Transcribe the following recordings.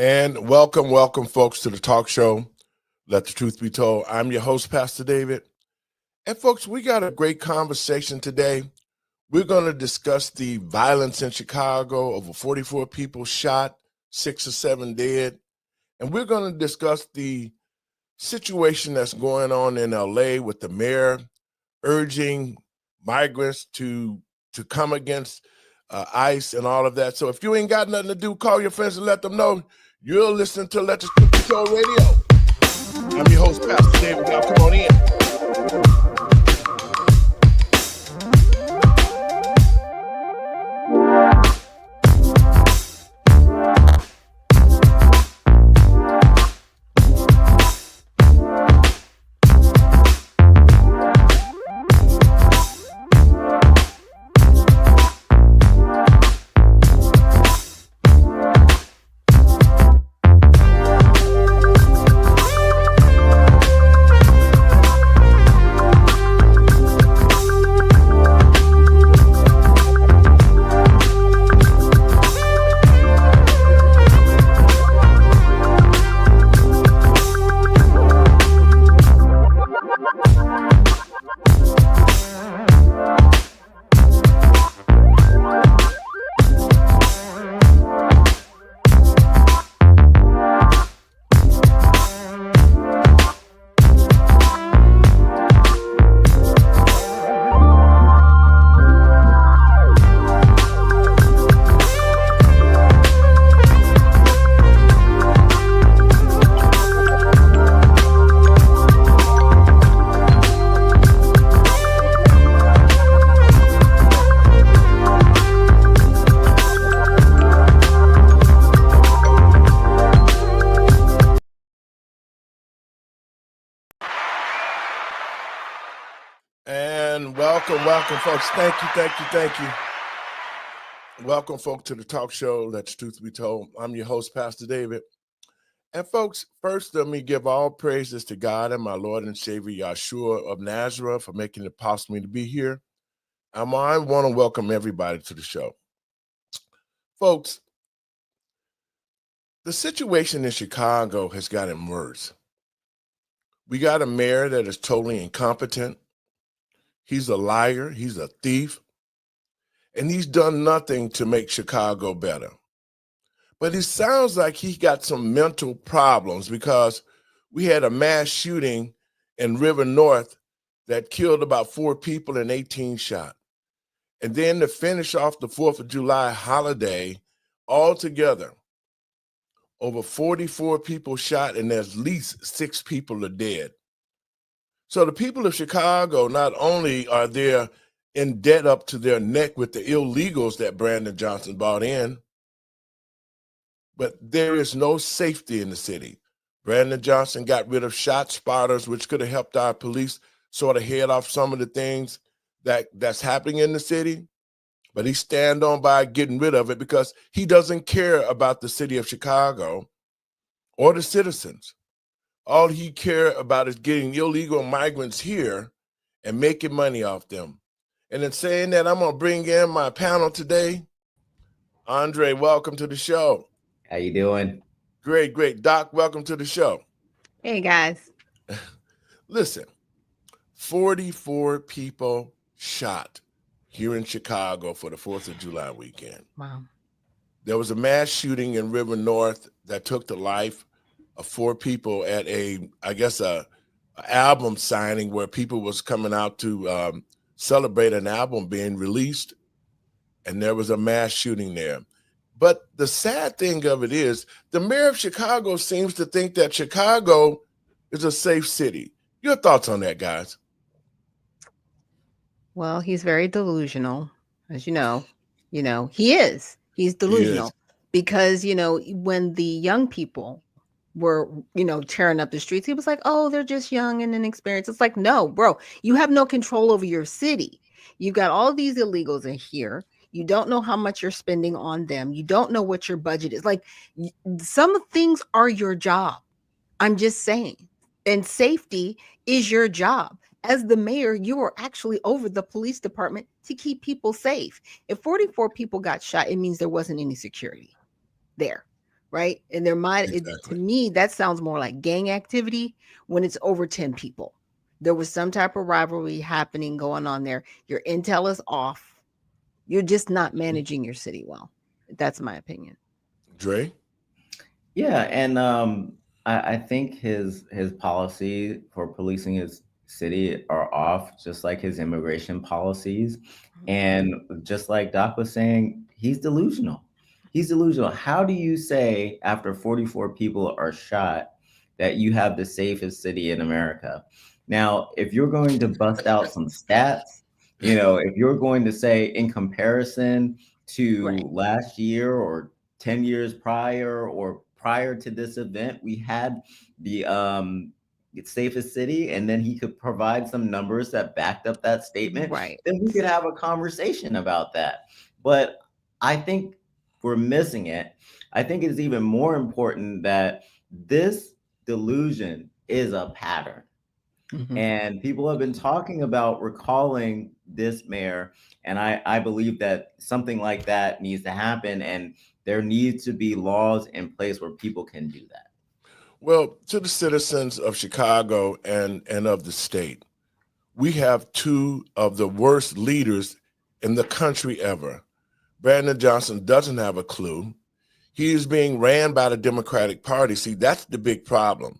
And welcome, folks, to the talk show, Let the Truth Be Told. I'm your host, Pastor David. And, folks, we got a great conversation today. We're going to discuss the violence in Chicago, over 44 people shot, 6 or 7 dead. And we're going to discuss the situation that's going on in LA with the mayor urging migrants to come against ICE and all of that. So if you ain't got nothing to do, call your friends and let them know you're listening to Let the Truth Be Told Radio. I'm your host, Pastor David. Now come on in. And welcome, folks. Thank you. Welcome, folks, to the talk show, Let the Truth Be Told. I'm your host, Pastor David. And, folks, first, let me give all praises to God and my Lord and Savior, Yahshua of Nazareth, for making it possible for me to be here. I want to welcome everybody to the show. Folks, the situation in Chicago has gotten worse. We got a mayor that is totally incompetent. He's a liar, he's a thief, and he's done nothing to make Chicago better. But it sounds like he got some mental problems because we had a mass shooting in River North that killed about 4 people and 18 shot. And then to finish off the 4th of July holiday, altogether, over 44 people shot and at least 6 people are dead. So the people of Chicago, not only are they in debt up to their neck with the illegals that Brandon Johnson brought in, but there is no safety in the city. Brandon Johnson got rid of shot spotters, which could have helped our police sort of head off some of the things that's happening in the city. But he stand on by getting rid of it because he doesn't care about the city of Chicago or the citizens. All he cares about is getting illegal migrants here and making money off them. And in saying that, I'm going to bring in my panel today. Andre, welcome to the show. How you doing? Great. Doc, welcome to the show. Hey, guys. Listen, 44 people shot here in Chicago for the 4th of July weekend. Wow. There was a mass shooting in River North that took the life of 4 people at a album signing where people was coming out to celebrate an album being released, and there was a mass shooting there. But the sad thing of it is the mayor of Chicago seems to think that Chicago is a safe city. Your thoughts on that, guys? Well, he's very delusional, as you know. He is. He's delusional because, when the young people were, tearing up the streets, he was like, oh, they're just young and inexperienced. It's like, no, bro, you have no control over your city. You've got all these illegals in here. You don't know how much you're spending on them. You don't know what your budget is. Like, some things are your job. I'm just saying. And safety is your job. As the mayor, you are actually over the police department to keep people safe. If 44 people got shot, it means there wasn't any security there. right? And there might, to Exactly. me, that sounds more like gang activity when it's over 10 people. There was some type of rivalry happening going on there. Your intel is off. You're just not managing your city well. That's my opinion. Dre? Yeah, and I think his policy for policing his city are off, just like his immigration policies. And just like Doc was saying, he's delusional. He's delusional. How do you say after 44 people are shot that you have the safest city in America? Now, if you're going to bust out some stats, if you're going to say in comparison Right. to last year or 10 years prior or prior to this event, we had the safest city, and then he could provide some numbers that backed up that statement, Right. then we could have a conversation about that. But I think we're missing it. I think it's even more important that this delusion is a pattern. Mhm. And people have been talking about recalling this mayor. And I believe that something like that needs to happen. And there needs to be laws in place where people can do that. Well, to the citizens of Chicago and of the state, we have two of the worst leaders in the country ever. Brandon Johnson doesn't have a clue. He is being ran by the Democratic Party. See, that's the big problem.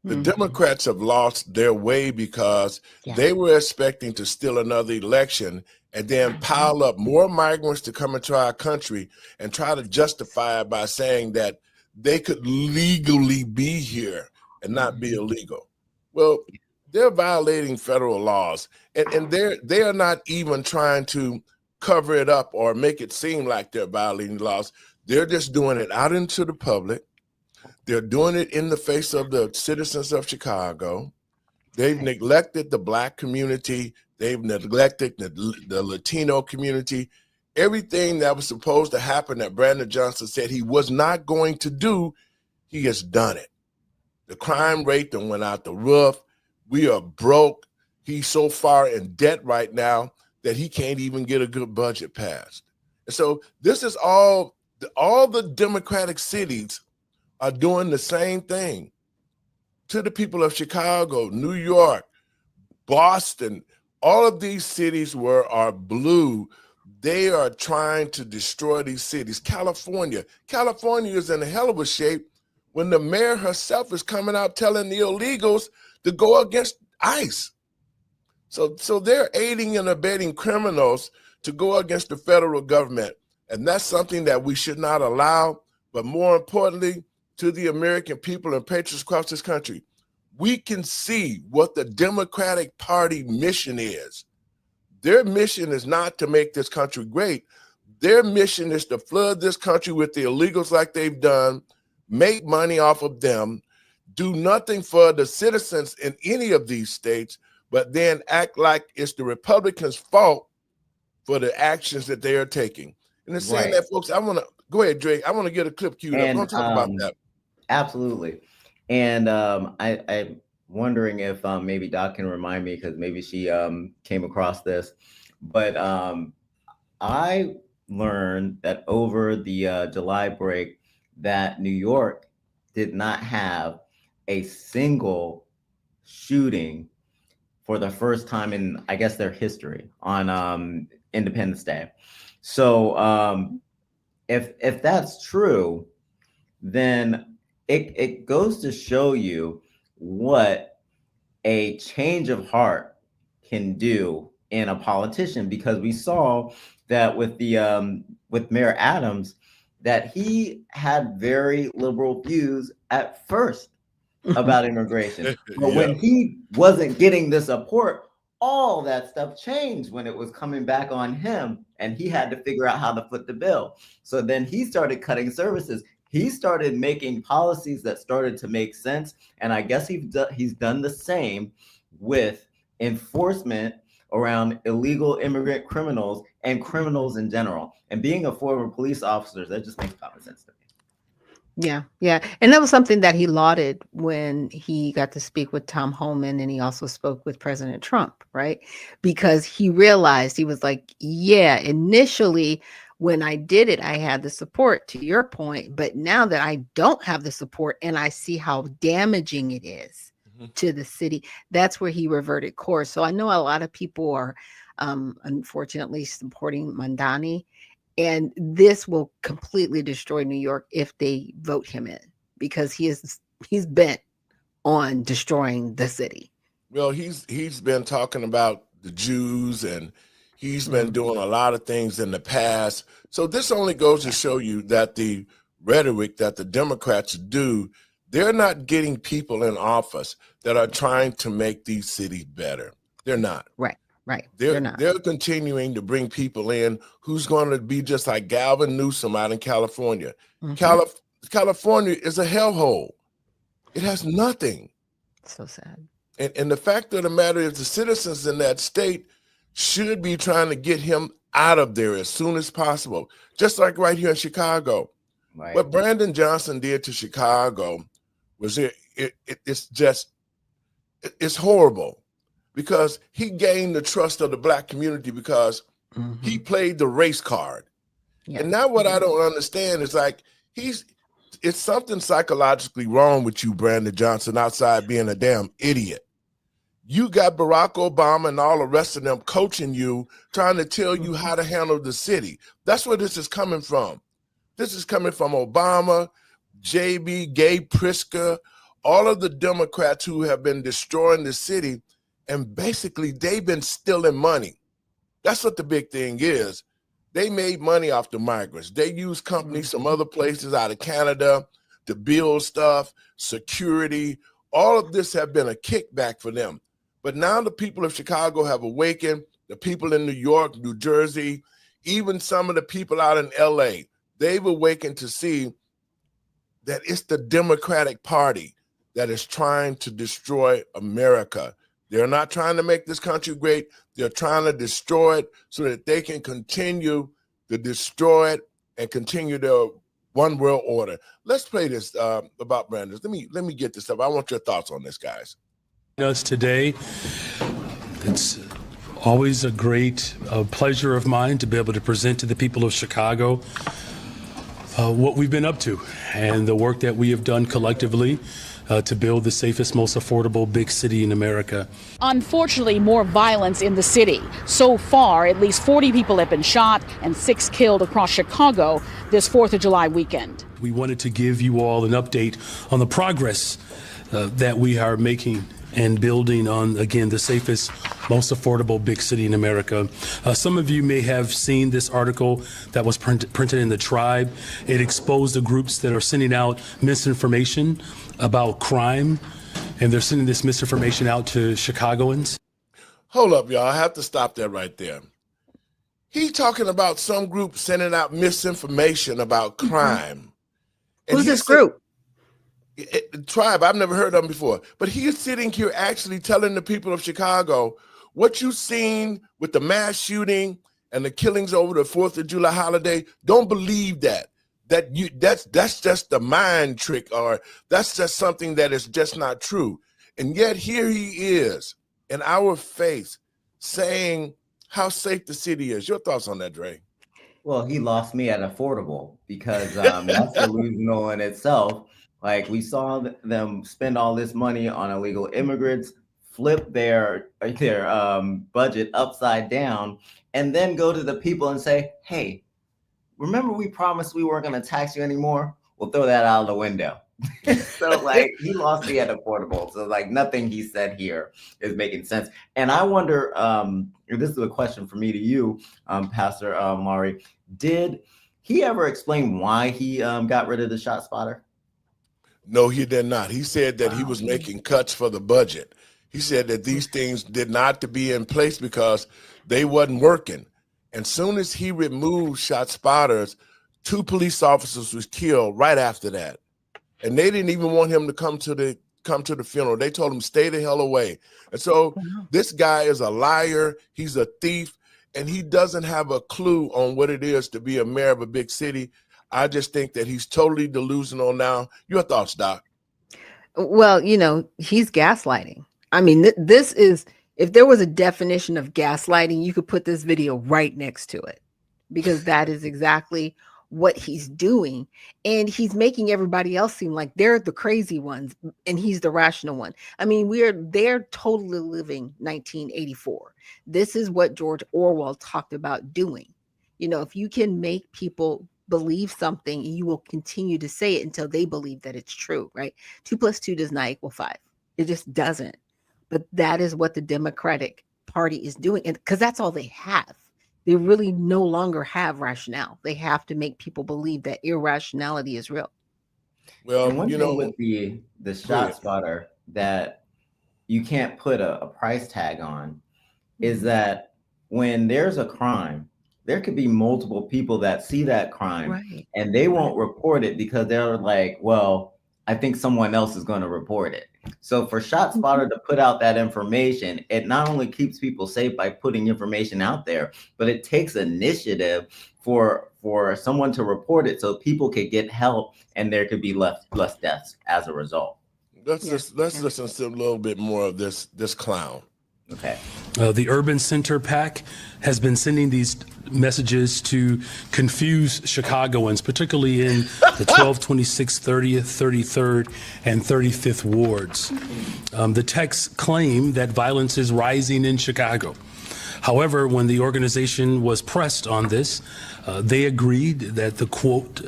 The Mhm. Democrats have lost their way because Yeah. they were expecting to steal another election and then pile up more migrants to come into our country and try to justify it by saying that they could legally be here and not be illegal. Well, they're violating federal laws, and they are not even trying to cover it up or make it seem like they're violating laws. They're just doing it out into the public. They're doing it in the face of the citizens of Chicago. They've neglected the Black community. They've neglected the Latino community. Everything that was supposed to happen that Brandon Johnson said he was not going to do, he has done it. The crime rate that went out the roof. We are broke. He's so far in debt right now that he can't even get a good budget passed. And so this is all the Democratic cities are doing the same thing to the people of Chicago, New York, Boston. All of these cities are blue. They are trying to destroy these cities. California is in a hell of a shape when the mayor herself is coming out telling the illegals to go against ICE. So they're aiding and abetting criminals to go against the federal government. And that's something that we should not allow. But more importantly, to the American people and patriots across this country, we can see what the Democratic Party mission is. Their mission is not to make this country great. Their mission is to flood this country with the illegals like they've done, make money off of them, do nothing for the citizens in any of these states, but then act like it's the Republicans' fault for the actions that they are taking. And in saying Right. that, folks, I want to go ahead, Drake. I want to get a clip queued up. I And want to talk about that. absolutely. And I'm wondering if maybe Doc can remind me, because maybe she came across this. But I learned that over the July break that New York did not have a single shooting for the first time in, I guess, their history on Independence Day. So if that's true, then it goes to show you what a change of heart can do in a politician, because we saw that with the with Mayor Adams, that he had very liberal views at first about immigration. But Yeah. when he wasn't getting the support, all that stuff changed when it was coming back on him, and he had to figure out how to foot the bill. So then he started cutting services. He started making policies that started to make sense. And I guess he's done the same with enforcement around illegal immigrant criminals and criminals in general. And being a former police officer, that just makes common sense to me. Yeah, yeah. And that was something that he lauded when he got to speak with Tom Homan, and he also spoke with President Trump, right? Because he realized, he was like, yeah, initially when I did it, I had the support, to your point. But now that I don't have the support and I see how damaging it is to the city, that's where he reverted course. So I know a lot of people are unfortunately supporting Mandani, and this will completely destroy New York if they vote him in, because he's bent on destroying the city. Well, he's been talking about the Jews, and he's been doing a lot of things in the past. So this only goes to show you that the rhetoric that the Democrats do, they're not getting people in office that are trying to make these cities better. They're not. Right. They're not. They're continuing to bring people in who's going to be just like Gavin Newsom out in California. California is a hellhole. It has nothing. So sad. And the fact of the matter is the citizens in that state should be trying to get him out of there as soon as possible. Just like right here in Chicago. Right. What Brandon Johnson did to Chicago was it's horrible, because he gained the trust of the Black community because he played the race card. Yeah. And now what I don't understand is like it's something psychologically wrong with you, Brandon Johnson, outside being a damn idiot. You got Barack Obama and all the rest of them coaching you, trying to tell you how to handle the city. That's where this is coming from. This is coming from Obama, JB, Gabe Pritzker, all of the Democrats who have been destroying the city, and basically they've been stealing money. That's what the big thing is. They made money off the migrants. They used companies from other places out of Canada to build stuff, security. All of this have been a kickback for them. But now the people of Chicago have awakened, the people in New York, New Jersey, even some of the people out in LA, they've awakened to see that it's the Democratic Party that is trying to destroy America. They're not trying to make this country great. They're trying to destroy it so that they can continue to destroy it and continue their one world order. Let's play this about Brandon. Let me get this up. I want your thoughts on this, guys. Us today, it's always a great pleasure of mine to be able to present to the people of Chicago what we've been up to and the work that we have done collectively to build the safest, most affordable big city in America. Unfortunately, more violence in the city. So far, at least 40 people have been shot and 6 killed across Chicago this 4th of July weekend. We wanted to give you all an update on the progress that we are making and building on, again, the safest, most affordable big city in America. Some of you may have seen this article that was printed in the Tribe. It exposed the groups that are sending out misinformation about crime, and they're sending this misinformation out to Chicagoans. Hold up, y'all. I have to stop that right there. He's talking about some group sending out misinformation about crime. Who's this group? Tribe, I've never heard of them before, but he is sitting here actually telling the people of Chicago what you've seen with the mass shooting and the killings over the 4th of July holiday. Don't believe that. That's just a mind trick, or that's just something that is just not true. And yet here he is in our face saying how safe the city is. Your thoughts on that, Dre? Well, he lost me at affordable, because that's delusional in itself. Like, we saw them spend all this money on illegal immigrants, flip their budget upside down, and then go to the people and say, hey, remember we promised we weren't going to tax you anymore? We'll throw that out of the window. So, like, he lost me at affordable. So, like, nothing he said here is making sense. And I wonder, this is a question for me to you, Pastor Lowery, did he ever explain why he got rid of the shot spotter? No, he did not. He said that he was making cuts for the budget. He said that these things did not to be in place because they wasn't working. And soon as he removed shot spotters, 2 police officers was killed right after that. And they didn't even want him to come to the funeral. They told him, stay the hell away. And so this guy is a liar. He's a thief, and he doesn't have a clue on what it is to be a mayor of a big city. I just think that he's totally delusional now. Your thoughts, Doc? Well, he's gaslighting. I mean, this is, if there was a definition of gaslighting, you could put this video right next to it, because that is exactly what he's doing. And he's making everybody else seem like they're the crazy ones and he's the rational one. I mean, they're totally living 1984. This is what George Orwell talked about doing. You know, if you can make people believe something, you will continue to say it until they believe that it's true, right? 2 + 2 does not equal 5. It just doesn't. But that is what the Democratic Party is doing. And because that's all they have. They really no longer have rationale. They have to make people believe that irrationality is real. Well, And one thing with the shot spotter that you can't put a price tag on is that when there's a crime, there could be multiple people that see that crime and they won't report it because they're like, well, I think someone else is going to report it. So for ShotSpotter to put out that information, it not only keeps people safe by putting information out there, but it takes initiative for someone to report it so people could get help and there could be less deaths as a result. Let's listen to a little bit more of this clown. Okay. The Urban Center PAC has been sending these messages to confuse Chicagoans, particularly in the 12th, 26th, 30th, 33rd, and 35th wards. The texts claim that violence is rising in Chicago. However, when the organization was pressed on this, they agreed that the quote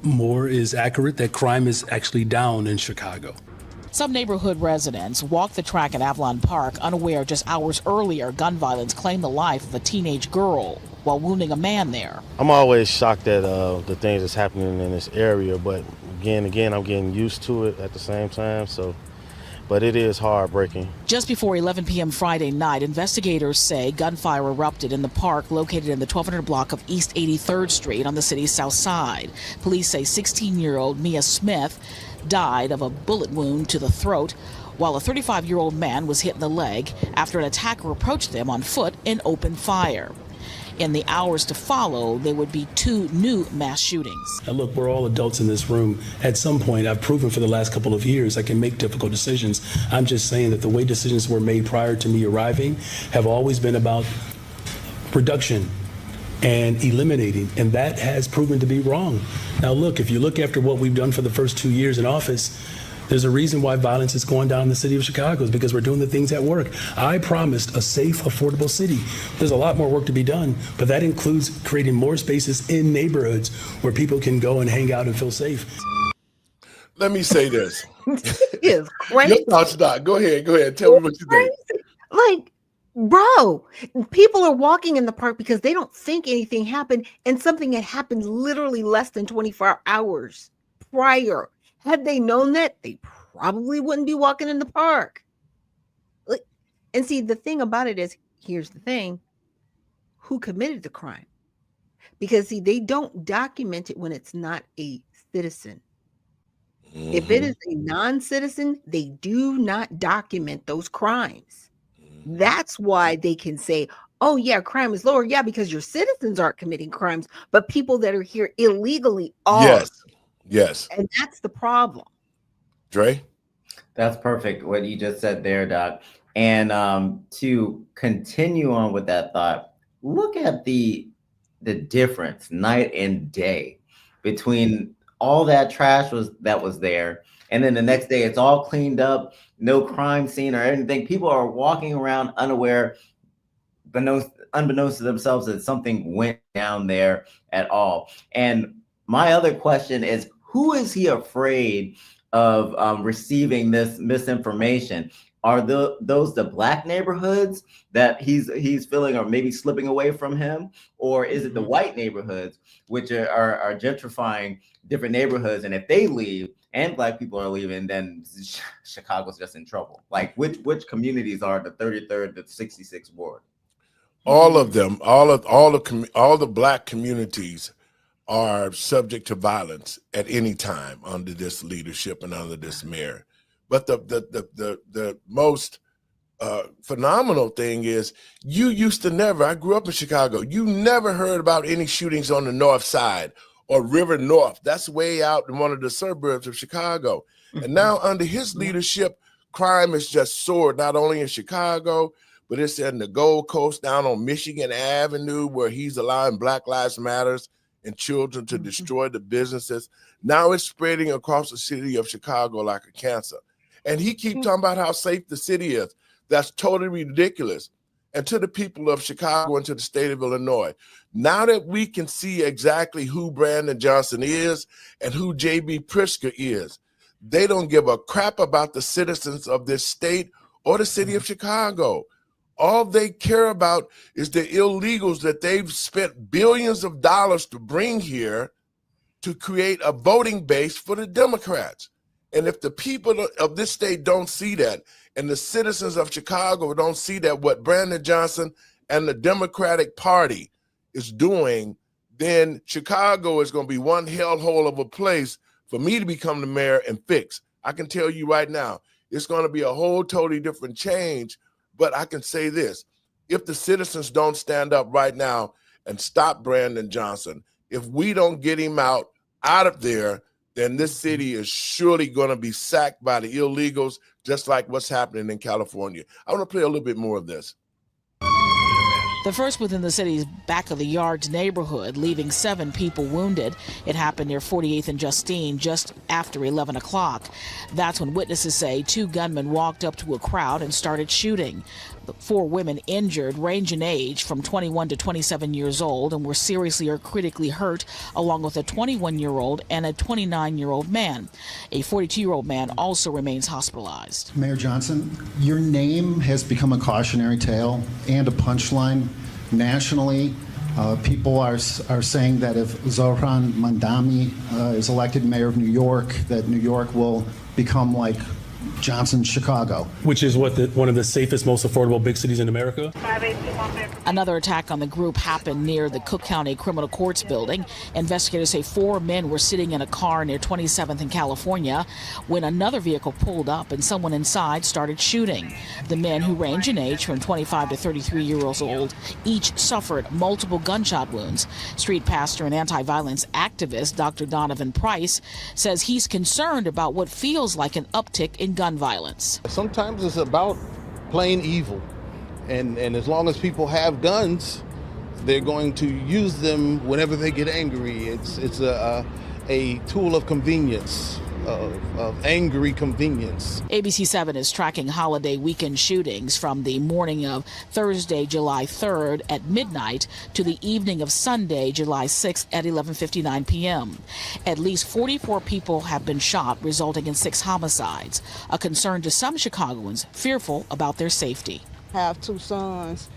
more is accurate, that crime is actually down in Chicago. Some neighborhood residents walked the track at Avalon Park, unaware just hours earlier gun violence claimed the life of a teenage girl while wounding a man there. I'm always shocked at the things that's happening in this area, but again, I'm getting used to it at the same time. But it is heartbreaking. Just before 11 p.m. Friday night, investigators say gunfire erupted in the park located in the 1200 block of East 83rd Street on the city's south side. Police say 16-year-old Mia Smith died of a bullet wound to the throat, while a 35-year-old man was hit in the leg after an attacker approached them on foot and opened fire. In the hours to follow, there would be 2 new mass shootings. Now look, we're all adults in this room. At some point, I've proven for the last couple of years I can make difficult decisions. I'm just saying that the way decisions were made prior to me arriving have always been about reduction and eliminating, and that has proven to be wrong. Now look, if you look after what we've done for the first 2 years in office, there's a reason why violence is going down in the city of Chicago, is because we're doing the things that work. I promised a safe, affordable city. There's a lot more work to be done, but that includes creating more spaces in neighborhoods where people can go and hang out and feel safe. Let me say this. He is crazy. Your thoughts, Doc. Go ahead. Tell me what you think. Like, bro, people are walking in the park because they don't think anything happened, and something had happened literally less than 24 hours prior. Had they known that, they probably wouldn't be walking in the park. And see, the thing about it is, here's the thing: who committed the crime? Because see, they don't document it when it's not a citizen. Mm-hmm. If it is a non-citizen, they do not document those crimes. That's why they can say, oh yeah, crime is lower. Yeah, because your citizens aren't committing crimes, but people that are here illegally are. Yes. And that's the problem. Dre? That's perfect what you just said there, Doc. And to continue on with that thought, look at the difference night and day between all that trash that was there, and then the next day it's all cleaned up, no crime scene or anything. People are walking around unaware, unbeknownst to themselves that something went down there at all. And my other question is, who is he afraid of receiving this misinformation? Are those the black neighborhoods that he's feeling are maybe slipping away from him? Or is it the white neighborhoods, which are gentrifying different neighborhoods? And if they leave and black people are leaving, then Chicago's just in trouble. Like which communities are the 33rd to 66th ward? All of them, all the black communities are subject to violence at any time under this leadership and under this mayor. But the most phenomenal thing is, you used to never, I grew up in Chicago, you never heard about any shootings on the north side or River North. That's way out in one of the suburbs of Chicago. And now under his leadership, crime has just soared, not only in Chicago, but it's in the Gold Coast down on Michigan Avenue where he's allowing Black Lives Matters and children to destroy the businesses. Now it's spreading across the city of Chicago like a cancer. And he keeps talking about how safe the city is. That's totally ridiculous. And to the people of Chicago and to the state of Illinois, now that we can see exactly who Brandon Johnson is and who J.B. Pritzker is, they don't give a crap about the citizens of this state or the city of Chicago. All they care about is the illegals that they've spent billions of dollars to bring here to create a voting base for the Democrats. And if the people of this state don't see that, and the citizens of Chicago don't see that what Brandon Johnson and the Democratic Party is doing, then Chicago is going to be one hellhole of a place for me to become the mayor and fix. I can tell you right now, it's going to be a whole totally different change. But I can say this, if the citizens don't stand up right now and stop Brandon Johnson, if we don't get him out of there, then this city is surely going to be sacked by the illegals, just like what's happening in California. I want to play a little bit more of this. The first within the city's back of the yards neighborhood, leaving 7 people wounded. It happened near 48th and Justine just after 11 o'clock. That's when witnesses say 2 gunmen walked up to a crowd and started shooting. The 4 women injured range in age from 21 to 27 years old and were seriously or critically hurt, along with a 21-year-old and a 29-year-old man. A 42-year-old man also remains hospitalized. Mayor Johnson, your name has become a cautionary tale and a punchline nationally. People are saying that if Zohran Mamdani is elected mayor of New York, that New York will become like Johnson's Chicago. Which is what one of the safest, most affordable big cities in America. Another attack on the group happened near the Cook County Criminal Courts building. Investigators say 4 men were sitting in a car near 27th in California when another vehicle pulled up and someone inside started shooting. The men, who range in age from 25 to 33 years old, each suffered multiple gunshot wounds. Street pastor and anti-violence activist Dr. Donovan Price says he's concerned about what feels like an uptick in gun violence. Sometimes it's about plain evil, and as long as people have guns, they're going to use them whenever they get angry. It's a tool of convenience, of angry convenience. ABC 7 is tracking holiday weekend shootings from the morning of Thursday, July 3rd at midnight to the evening of Sunday, July 6th at 11:59 p.m. At least 44 people have been shot, resulting in 6 homicides, a concern to some Chicagoans fearful about their safety. I have 2 sons,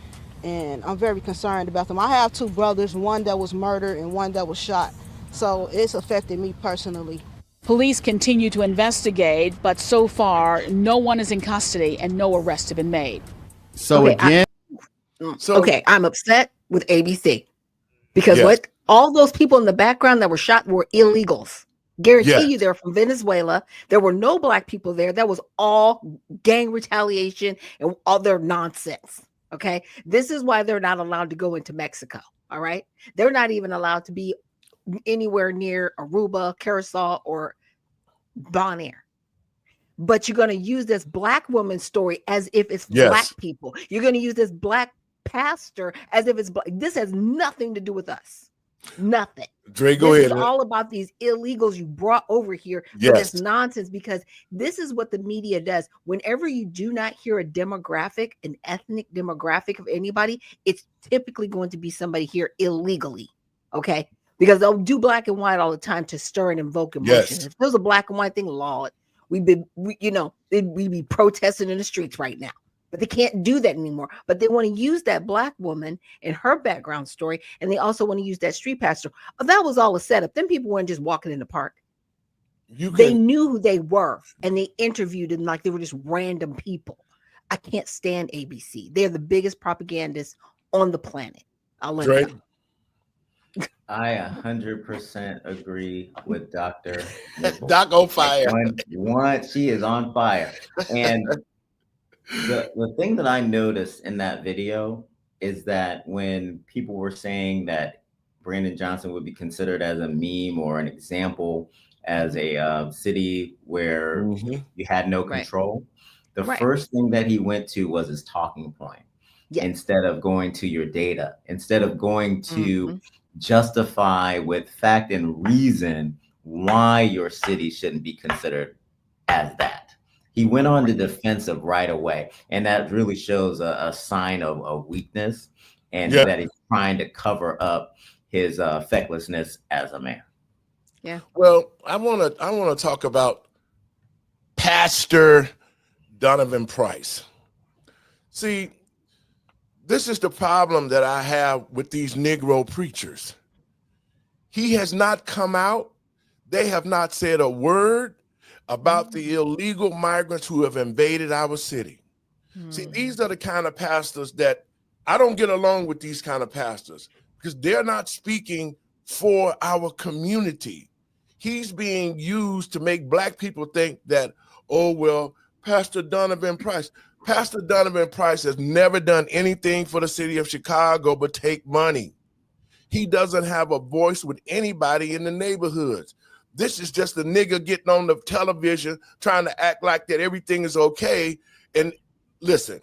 and I'm very concerned about them. I have 2 brothers, one that was murdered and one that was shot, so it's affected me personally. Police continue to investigate, but so far, no one is in custody and no arrests have been made. So Okay, again, I'm upset with ABC because what all those people in the background that were shot were illegals. Guarantee you they're from Venezuela. There were no black people there. That was all gang retaliation and all their nonsense. Okay. This is why they're not allowed to go into Mexico. All right. They're not even allowed to be anywhere near Aruba, Curacao, or Bonaire. But you're going to use this black woman story as if it's black people. You're going to use this black pastor as if it's black. This has nothing to do with us. Nothing. Dre, go ahead. It's all about these illegals you brought over here for this nonsense, because this is what the media does. Whenever you do not hear a demographic, an ethnic demographic of anybody, it's typically going to be somebody here illegally. Okay. Because they'll do black and white all the time to stir and invoke emotions. If it was a black and white thing, Lord, we'd be protesting in the streets right now. But they can't do that anymore. But they want to use that black woman and her background story, and they also want to use that street pastor. Oh, that was all a setup. Them people weren't just walking in the park. They knew who they were, and they interviewed them like they were just random people. I can't stand ABC. They're the biggest propagandists on the planet. I'll let you know. I 100% agree with Dr. Doc on fire. She is on fire. And the thing that I noticed in that video is that when people were saying that Brandon Johnson would be considered as a meme or an example as a city where you had no control, the first thing that he went to was his talking point. instead of going to your data, instead of going to Mhm. justify with fact and reason why your city shouldn't be considered as that. He went on the defensive right away, and that really shows a sign of weakness, and Yeah. that he's trying to cover up his fecklessness as a mayor. Yeah. Well, I want to talk about Pastor Donovan Price. See, this is the problem that I have with these Negro preachers. He has not come out. They have not said a word about the illegal migrants who have invaded our city. See, these are the kind of pastors that I don't get along with, these kind of pastors, because they're not speaking for our community. He's being used to make Black people think that, oh, well, Pastor Donovan Price has never done anything for the city of Chicago but take money. He doesn't have a voice with anybody in the neighborhoods. This is just a nigga getting on the television trying to act like that everything is okay. And listen,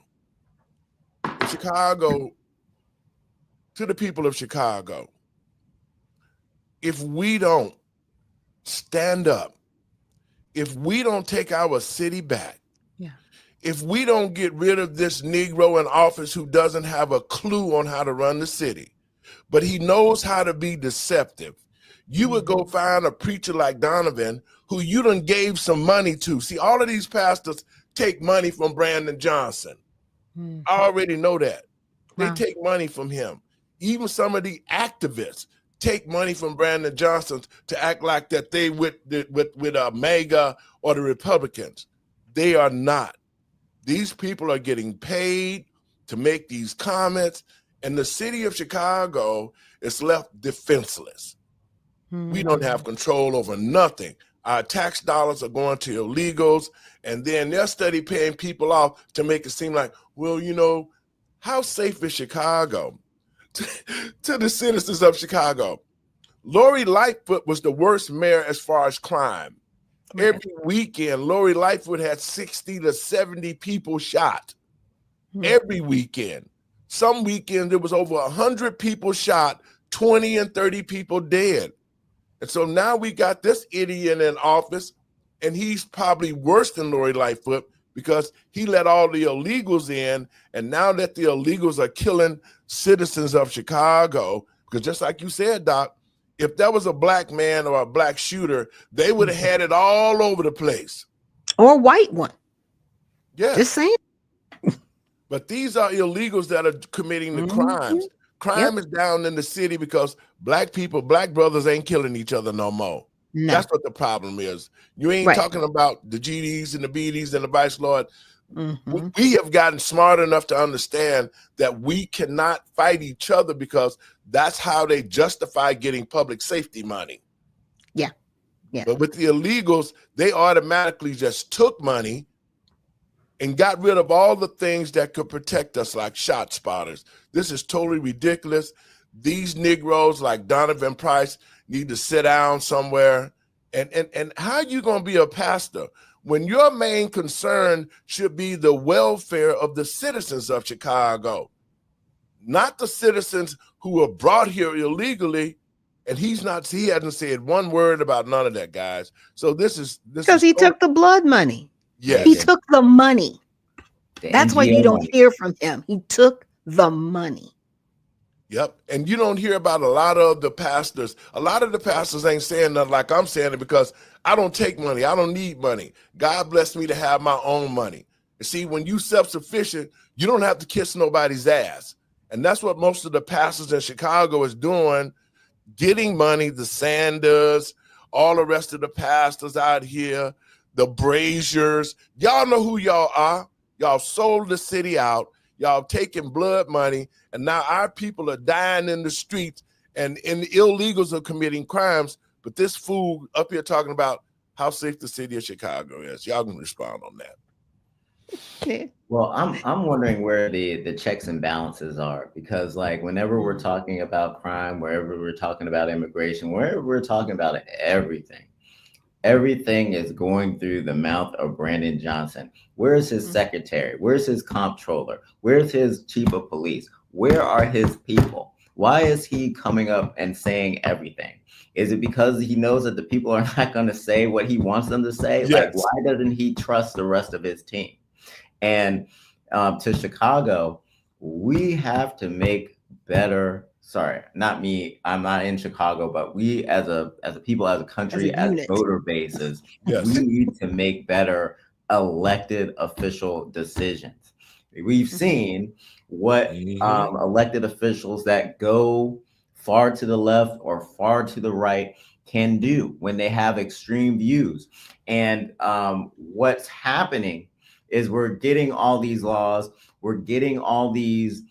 Chicago, to the people of Chicago, if we don't stand up, if we don't take our city back, if we don't get rid of this Negro in office who doesn't have a clue on how to run the city, but he knows how to be deceptive, you would go find a preacher like Donovan who you done gave some money to. See, all of these pastors take money from Brandon Johnson. I already know that. They take money from him. Even some of the activists take money from Brandon Johnson to act like that they with MAGA or the Republicans. They are not. These people are getting paid to make these comments, and the city of Chicago is left defenseless. We don't have control over nothing. Our tax dollars are going to illegals, and then they're steady paying people off to make it seem like, well, you know, how safe is Chicago? To the citizens of Chicago, Lori Lightfoot was the worst mayor as far as crime. Every weekend, Lori Lightfoot had 60 to 70 people shot. Every weekend. Some weekends, there was over 100 people shot, 20 and 30 people dead. And so now we got this idiot in office, and he's probably worse than Lori Lightfoot because he let all the illegals in, and now that the illegals are killing citizens of Chicago, because just like you said, Doc, if that was a Black man or a Black shooter, they would have had it all over the place. Or a white one. Yeah. Just saying. But these are illegals that are committing the crimes. Crime is down in the city because Black people, Black brothers ain't killing each other no more. No. That's what the problem is. You ain't talking about the GDs and the BDs and the Vice Lord. We have gotten smart enough to understand that we cannot fight each other because that's how they justify getting public safety money. Yeah. But with the illegals, they automatically just took money and got rid of all the things that could protect us, like shot spotters. This is totally ridiculous. These Negroes like Donovan Price need to sit down somewhere. And how are you going to be a pastor when your main concern should be the welfare of the citizens of Chicago, not the citizens who were brought here illegally? And he hasn't said one word about none of that, guys. So this is because he took the blood money. Yes. He took the money. That's why you don't money. hear from him. He took the money. Yep. And you don't hear about a lot of the pastors. A lot of the pastors ain't saying nothing like I'm saying it because I don't take money. I don't need money. God blessed me to have my own money. You see, when you self-sufficient, you don't have to kiss nobody's ass. And that's what most of the pastors in Chicago is doing, getting money, the Sanders, all the rest of the pastors out here, the Braziers. Y'all know who y'all are. Y'all sold the city out. Y'all taking blood money, and now our people are dying in the streets, and the illegals are committing crimes. But this fool up here talking about how safe the city of Chicago is. Y'all can respond on that. Well, I'm wondering where the checks and balances are, because like whenever we're talking about crime, wherever we're talking about immigration, wherever we're talking about everything, everything is going through the mouth of Brandon Johnson. Where's his secretary? Where's his comptroller? Where's his chief of police? Where are his people? Why is he coming up and saying everything? Is it because he knows that the people are not going to say what he wants them to say? Yes. Like, why doesn't he trust the rest of his team? And to Chicago, we have to make better. Sorry, not me. I'm not in Chicago, but we as a people, as a country, as voter bases, Yes. we need to make better elected official decisions. We've seen what elected officials that go far to the left or far to the right can do when they have extreme views. And what's happening is we're getting all these laws, we're getting all these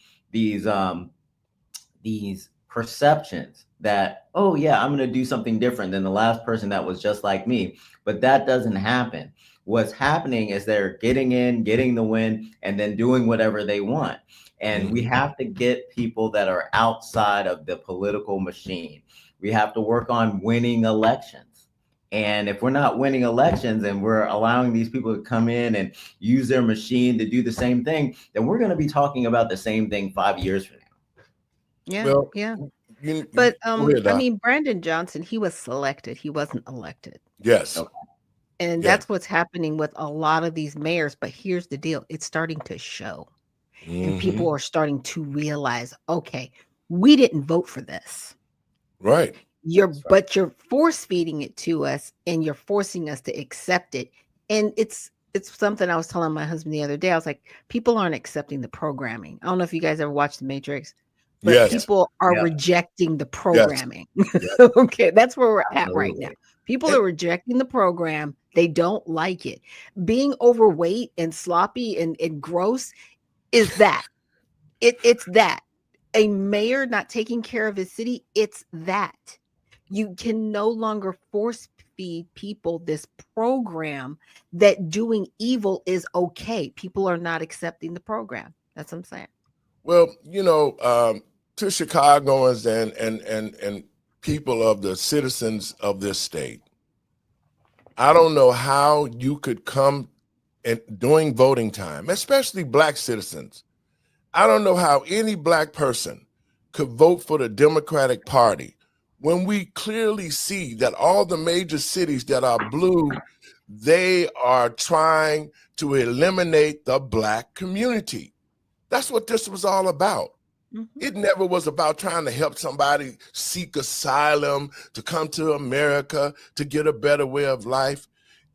perceptions that, oh yeah, I'm going to do something different than the last person that was just like me. But that doesn't happen. What's happening is they're getting in, getting the win, and then doing whatever they want. And we have to get people that are outside of the political machine. We have to work on winning elections. And if we're not winning elections and we're allowing these people to come in and use their machine to do the same thing, then we're going to be talking about the same thing 5 years from now. Yeah, Well, yeah. You, But go ahead, I Doc. mean, Brandon Johnson, he was selected. He wasn't elected. Yes. Okay. And that's what's happening with a lot of these mayors. But here's the deal. It's starting to show. And people are starting to realize, okay, we didn't vote for this. Right. But you're force feeding it to us and you're forcing us to accept it. And it's something I was telling my husband the other day. I was like, people aren't accepting the programming. I don't know if you guys ever watched The Matrix, but people are rejecting the programming. Okay, that's where we're at right now. People are rejecting the program. They don't like it. Being overweight and sloppy and gross is that. It's that. A mayor not taking care of his city, it's that. You can no longer force feed people this program that doing evil is okay. People are not accepting the program. That's what I'm saying. Well, to Chicagoans and people of the citizens of this state, I don't know how you could come and during voting time, especially Black citizens. I don't know how any Black person could vote for the Democratic Party when we clearly see that all the major cities that are blue, they are trying to eliminate the Black community. That's what this was all about. It never was about trying to help somebody seek asylum, to come to America, to get a better way of life.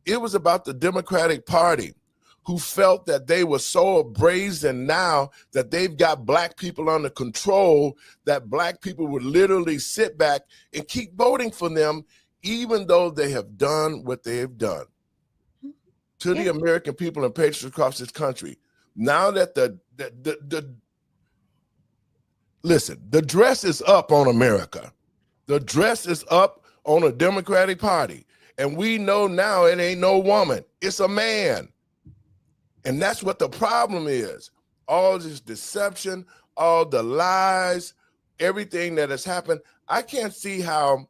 It was about the Democratic Party, who felt that they were so brazen now that they've got Black people under control, that Black people would literally sit back and keep voting for them, even though they have done what they have done. To the American people and patriots across this country, now that listen, the dress is up on America. The dress is up on a Democratic Party. And we know now it ain't no woman, it's a man. And that's what the problem is. All this deception, all the lies, everything that has happened. I can't see how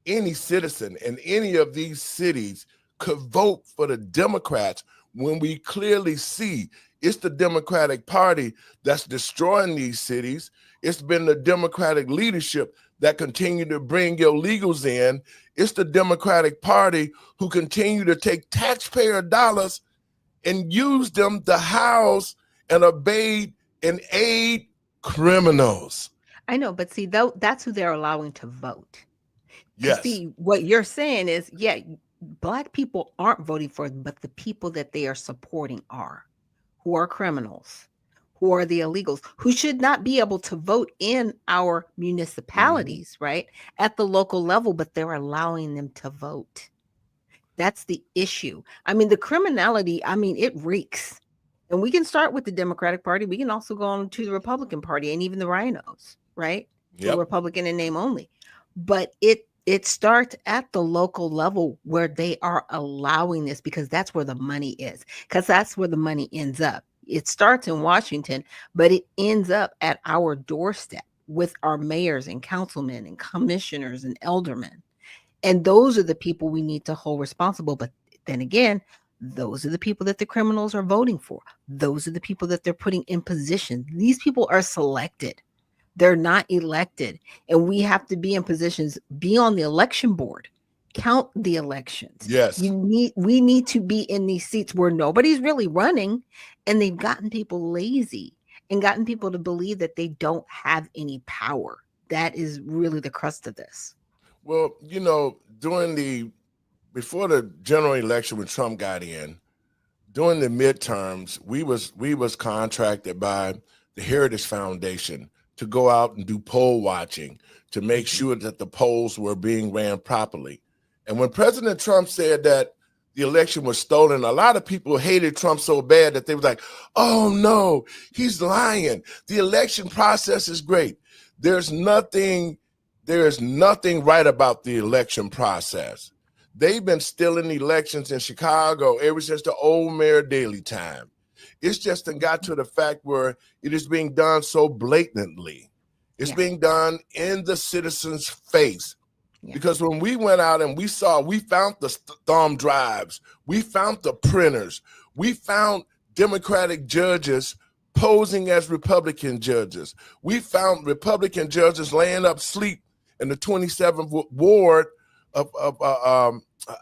any citizen in any of these cities could vote for the Democrats when we clearly see it's the Democratic Party that's destroying these cities. It's been the Democratic leadership that continue to bring illegals in. It's the Democratic Party who continue to take taxpayer dollars and use them to house and aid criminals. I know, but see, that's who they're allowing to vote. Yes. See, what you're saying is, Black people aren't voting for them, but the people that they are supporting are, who are criminals, who are the illegals, who should not be able to vote in our municipalities, right, at the local level, but they're allowing them to vote. That's the issue. I mean, the criminality, it reeks. And we can start with the Democratic Party. We can also go on to the Republican Party and even the rhinos, right? The Republican in name only. But it starts at the local level where they are allowing this, because that's where the money is, because that's where the money ends up. It starts in Washington, but it ends up at our doorstep with our mayors and councilmen and commissioners and aldermen. And those are the people we need to hold responsible. But then again, those are the people that the criminals are voting for. Those are the people that they're putting in position. These people are selected. They're not elected. And we have to be in positions, be on the election board, count the elections. Yes. We need to be in these seats where nobody's really running, and they've gotten people lazy and gotten people to believe that they don't have any power. That is really the crust of this. Well, you know, before the general election when Trump got in, during the midterms, we was contracted by the Heritage Foundation to go out and do poll watching to make sure that the polls were being ran properly. And when President Trump said that the election was stolen, a lot of people hated Trump so bad that they was like, oh no, he's lying. The election process is great. There's nothing right about the election process. They've been stealing elections in Chicago ever since the old Mayor Daley time. It's just got to the fact where it is being done so blatantly. It's being done in the citizens' face. Because when we went out and we found the thumb drives, we found the printers, we found Democratic judges posing as Republican judges. We found Republican judges laying up sleep in the 27th ward of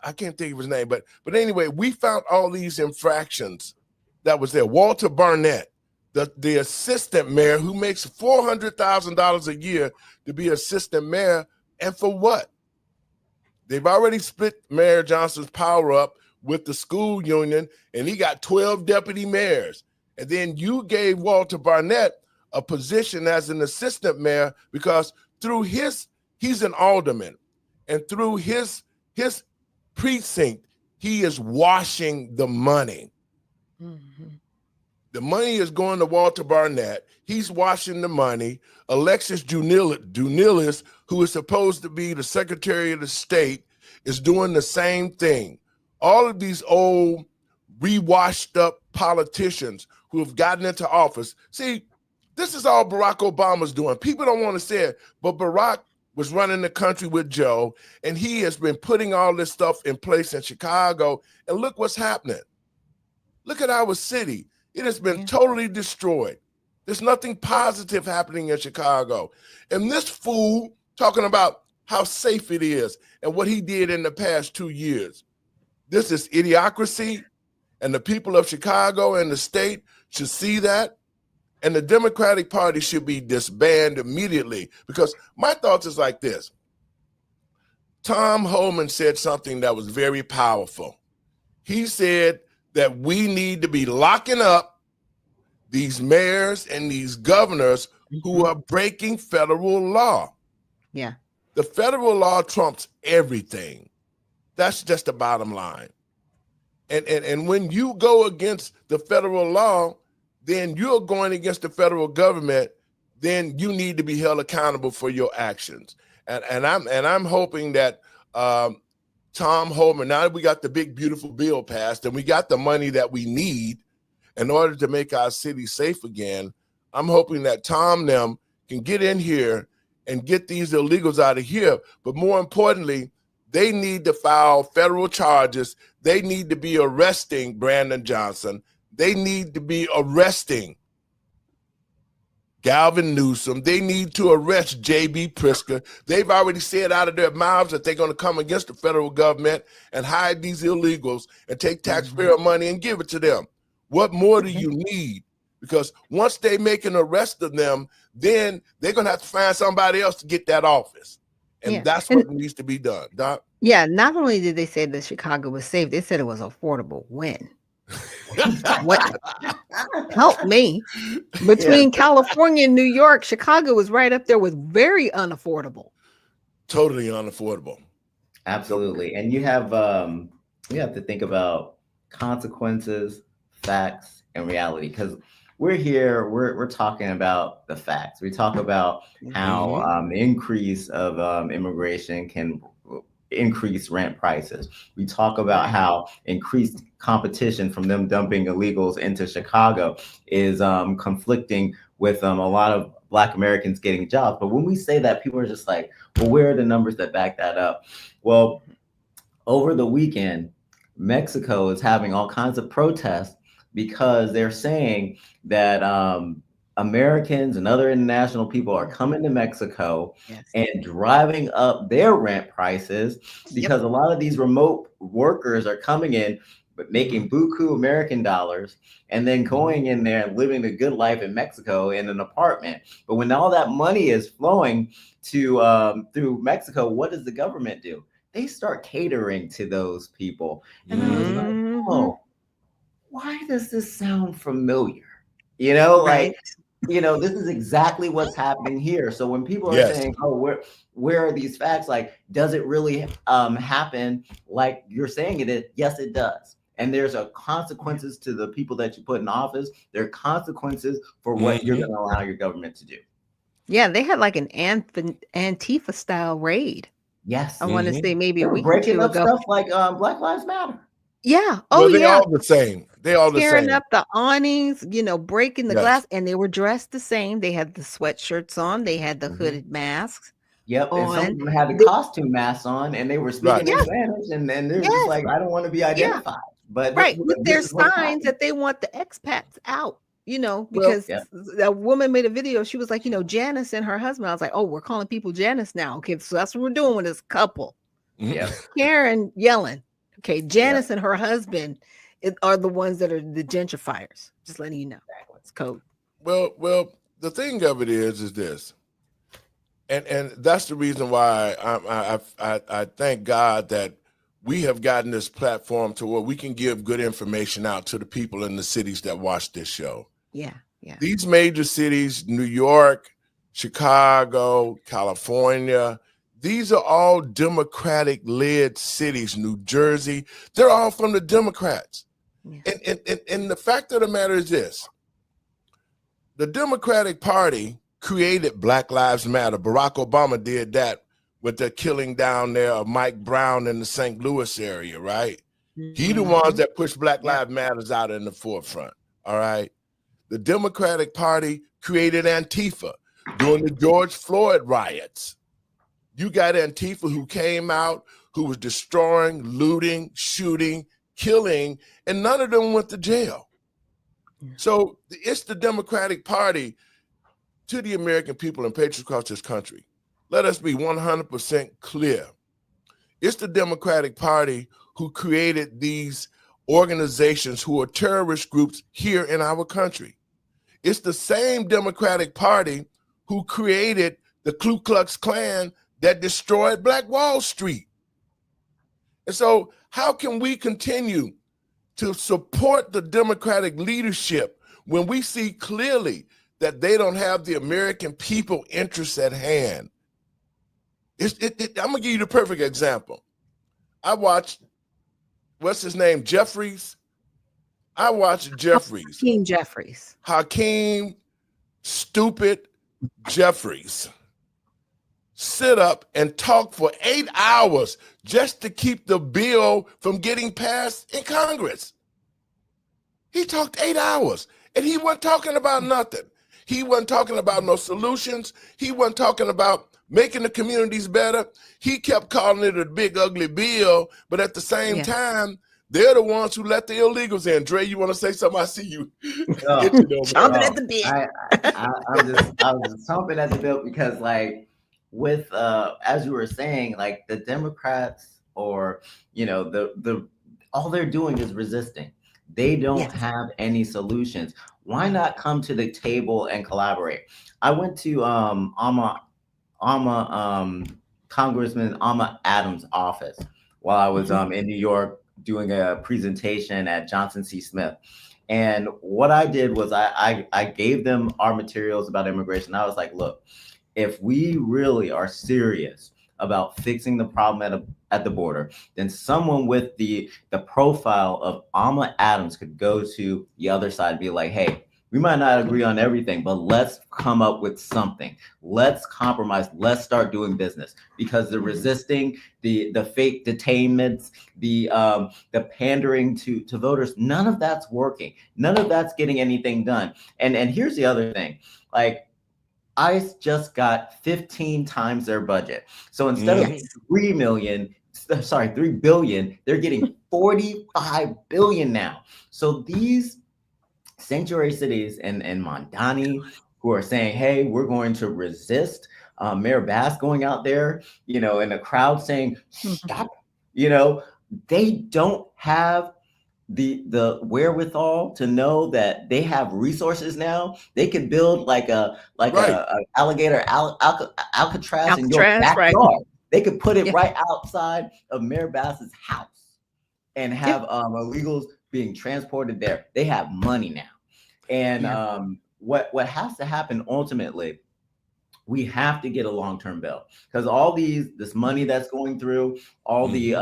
I can't think of his name, but anyway, we found all these infractions that was there. Walter Barnett, the assistant mayor who makes $400,000 a year to be assistant mayor, and for what? They've already split Mayor Johnson's power up with the school union, and he got 12 deputy mayors. And then you gave Walter Barnett a position as an assistant mayor because he's an alderman, and through his precinct, he is washing the money. Mm-hmm. The money is going to Walter Barnett. He's washing the money. Alexis Dunilis, who is supposed to be the Secretary of the State, is doing the same thing. All of these old, re-washed up politicians who have gotten into office. See, this is all Barack Obama's doing. People don't want to say it, but Barack was running the country with Joe, and he has been putting all this stuff in place in Chicago, and look what's happening. Look at our city. It has been totally destroyed. There's nothing positive happening in Chicago. And this fool talking about how safe it is and what he did in the past 2 years. This is idiocracy, and the people of Chicago and the state should see that. And the Democratic Party should be disbanded immediately, because my thoughts is like this. Tom Homan said something that was very powerful. He said that we need to be locking up these mayors and these governors who are breaking federal law. Yeah. The federal law trumps everything. That's just the bottom line. And when you go against the federal law, then you're going against the federal government. Then you need to be held accountable for your actions. And I'm hoping that Tom Homan, now that we got the big beautiful bill passed and we got the money that we need in order to make our city safe again, I'm hoping that Tom them can get in here and get these illegals out of here. But more importantly, they need to file federal charges. They need to be arresting Brandon Johnson. They need to be arresting Galvin Newsom. They need to arrest J.B. Pritzker. They've already said out of their mouths that they're going to come against the federal government and hide these illegals and take taxpayer money and give it to them. What more do you need? Because once they make an arrest of them, then they're going to have to find somebody else to get that office. And that's what needs to be done, Doc. Yeah, not only did they say that Chicago was safe, they said it was affordable. When? What? Help me. Between California and New York, Chicago was right up there with very unaffordable. Totally unaffordable. Absolutely. And you have to think about consequences, facts, and reality, because we're talking about the facts. We talk about how the increase of immigration can increased rent prices. We talk about how increased competition from them dumping illegals into Chicago is conflicting with a lot of Black Americans getting jobs. But when we say that, people are just like, well, where are the numbers that back that up? Well, over the weekend, Mexico is having all kinds of protests because they're saying that Americans and other international people are coming to Mexico and driving up their rent prices because a lot of these remote workers are coming in but making buku American dollars and then going in there and living a good life in Mexico in an apartment. But when all that money is flowing to through Mexico, what does the government do? They start catering to those people. And I was like, oh, why does this sound familiar? You know, like, you know, this is exactly what's happening here. So when people are saying, oh, where are these facts? Like, does it really happen like you're saying it is? Yes, it does. And there's consequences to the people that you put in office. There are consequences for what you're going to allow your government to do. Yeah, they had like an Antifa style raid. Yes. I want to say maybe they a were week or breaking two up ago. stuff like Black Lives Matter. Yeah. Well, they all the same. They all the tearing same. up the awnings, you know, breaking the glass, and they were dressed the same. They had the sweatshirts on. They had the hooded masks. Yep, and some on. of them had the costume masks on, and they were speaking in Spanish, and they're just like, I don't want to be identified. But with their signs that they want the expats out, you know, because that woman made a video. She was like, you know, Janice and her husband. I was like, oh, we're calling people Janice now. Okay, so that's what we're doing with this couple. Yeah, Karen yelling. Okay, Janice and her husband are the ones that are the gentrifiers. Just letting you know. It's code. Well, the thing of it is this. And that's the reason why I thank God that we have gotten this platform to where we can give good information out to the people in the cities that watch this show. Yeah. These major cities, New York, Chicago, California, these are all Democratic-led cities. New Jersey, they're all from the Democrats. Yeah. And the fact of the matter is this. The Democratic Party created Black Lives Matter. Barack Obama did that with the killing down there of Mike Brown in the St. Louis area, right? He the ones that pushed Black Lives Matters out in the forefront, all right? The Democratic Party created Antifa during the George Floyd riots. You got Antifa who came out, who was destroying, looting, shooting, killing, and none of them went to jail. So it's the Democratic Party to the American people and patriots across this country. Let us be 100% clear. It's the Democratic Party who created these organizations who are terrorist groups here in our country. It's the same Democratic Party who created the Ku Klux Klan that destroyed Black Wall Street. And so how can we continue to support the Democratic leadership when we see clearly that they don't have the American people interests at hand? I'm gonna give you the perfect example. I watched, what's his name, Jeffries? I watched Jeffries. Hakeem stupid Jeffries sit up and talk for 8 hours just to keep the bill from getting passed in Congress. He talked 8 hours and he wasn't talking about nothing. He wasn't talking about no solutions. He wasn't talking about making the communities better. He kept calling it a big ugly bill, but at the same time, they're the ones who let the illegals in. Dre, you want to say something? I see you. Chomping at the bit. I was just chomping at the bit because, like, with as you were saying, like the Democrats, or you know, the all they're doing is resisting. They don't have any solutions. Why not come to the table and collaborate? I went to Congressman Alma Adams' office while I was in New York doing a presentation at Johnson C. Smith. And what I did was I gave them our materials about immigration. I was like, look, if we really are serious about fixing the problem at the border, then someone with the profile of Alma Adams could go to the other side and be like, hey, We might not agree on everything, but let's come up with something. Let's compromise. Let's start doing business, because the resisting, the fake detainments, the pandering to voters, none of that's working. None of that's getting anything done. And here's the other thing, like, ICE just got 15 times their budget. So instead of $3 billion, they're getting 45 billion now. So these sanctuary cities and Mondani, who are saying, hey, we're going to resist, Mayor Bass going out there, in a crowd saying, stop, they don't have the wherewithal to know that they have resources now. They can build like a alligator Alcatraz in your backyard. Right. They could put it right outside of Mayor Bass's house and have illegals being transported there. They have money now. And what has to happen ultimately, we have to get a long-term bill, because all this money that's going through, all the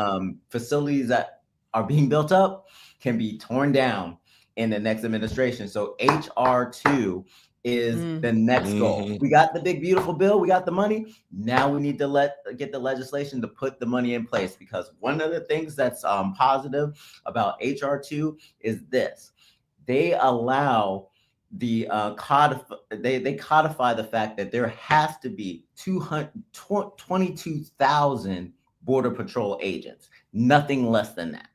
facilities that are being built up can be torn down in the next administration. So HR2 is the next goal. We got the big, beautiful bill. We got the money. Now we need to get the legislation to put the money in place, because one of the things that's positive about HR2 is this. They allow they codify the fact that there has to be 22,000 Border Patrol agents, nothing less than that.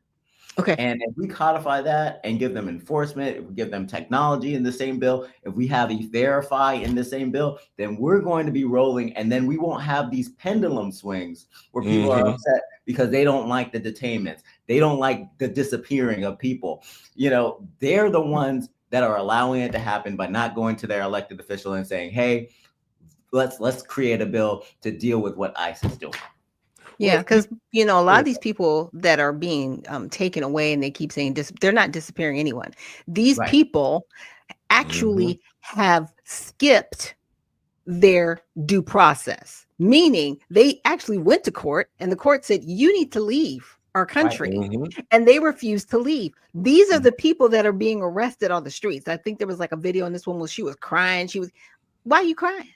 Okay. And if we codify that and give them enforcement, if we give them technology in the same bill, if we have E-Verify in the same bill, then we're going to be rolling, and then we won't have these pendulum swings where people are upset because they don't like the detainments. They don't like the disappearing of people. They're the ones that are allowing it to happen by not going to their elected official and saying, hey, let's create a bill to deal with what ICE is doing. Yeah, because a lot of these people that are being taken away, and they keep saying they're not disappearing anyone. These people actually have skipped their due process, meaning they actually went to court, and the court said, you need to leave our country, and they refused to leave. These are the people that are being arrested on the streets. I think there was like a video on this one where she was crying. Why are you crying?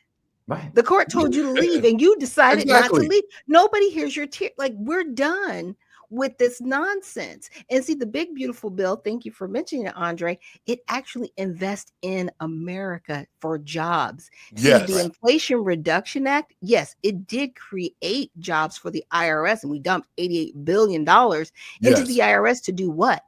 Right. The court told you to leave, and you decided not to leave. Nobody hears your tear. Like, we're done with this nonsense. And see, the big, beautiful bill, thank you for mentioning it, Andre, it actually invests in America for jobs. Yes. See, the Inflation Reduction Act, yes, it did create jobs for the IRS, and we dumped $88 billion into the IRS to do what?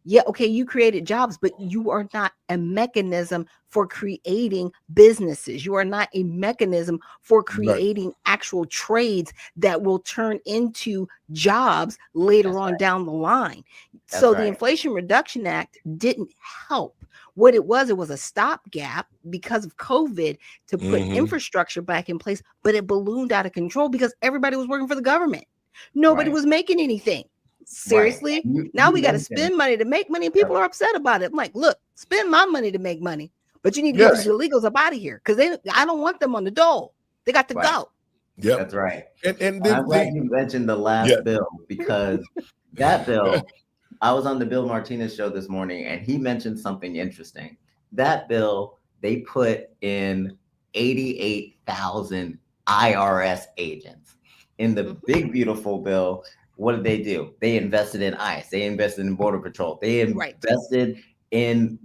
Yeah, okay, you created jobs, but you are not a mechanism for creating businesses. You are not a mechanism for creating actual trades that will turn into jobs later on down the line. So the Inflation Reduction Act didn't help. What it was a stopgap because of COVID to put infrastructure back in place, but it ballooned out of control because everybody was working for the government. Nobody was making anything. Seriously, now we got to spend money to make money, and people are upset about it. I'm like, look, spend my money to make money, but you need to get these illegals up out of here, because I don't want them on the dole. They got to go. Yeah, that's right. And I'm glad you mentioned the last bill, because that bill, I was on the Bill Martinez show this morning, and he mentioned something interesting. That bill, they put in 88,000 IRS agents. In the big, beautiful bill, what did they do? They invested in ICE. They invested in Border Patrol. They invested in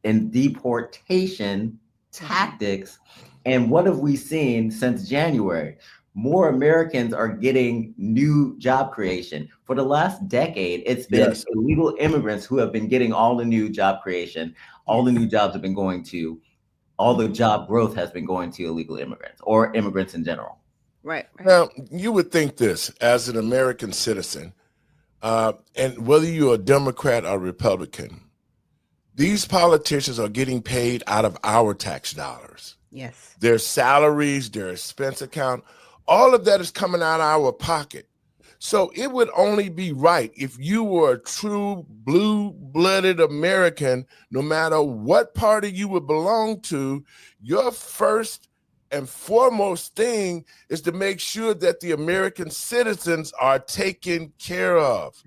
deportation tactics. And what have we seen since January? More Americans are getting new job creation. For the last decade, it's been illegal immigrants who have been getting all the new job creation. All the new jobs have been going to, all the job growth has been going to illegal immigrants or immigrants in general. Right. Now, you would think this as an American citizen, and whether you're a Democrat or Republican, these politicians are getting paid out of our tax dollars. Yes. Their salaries, their expense account, all of that is coming out of our pocket. So it would only be right if you were a true blue-blooded American, no matter what party you would belong to, your first and foremost thing is to make sure that the American citizens are taken care of.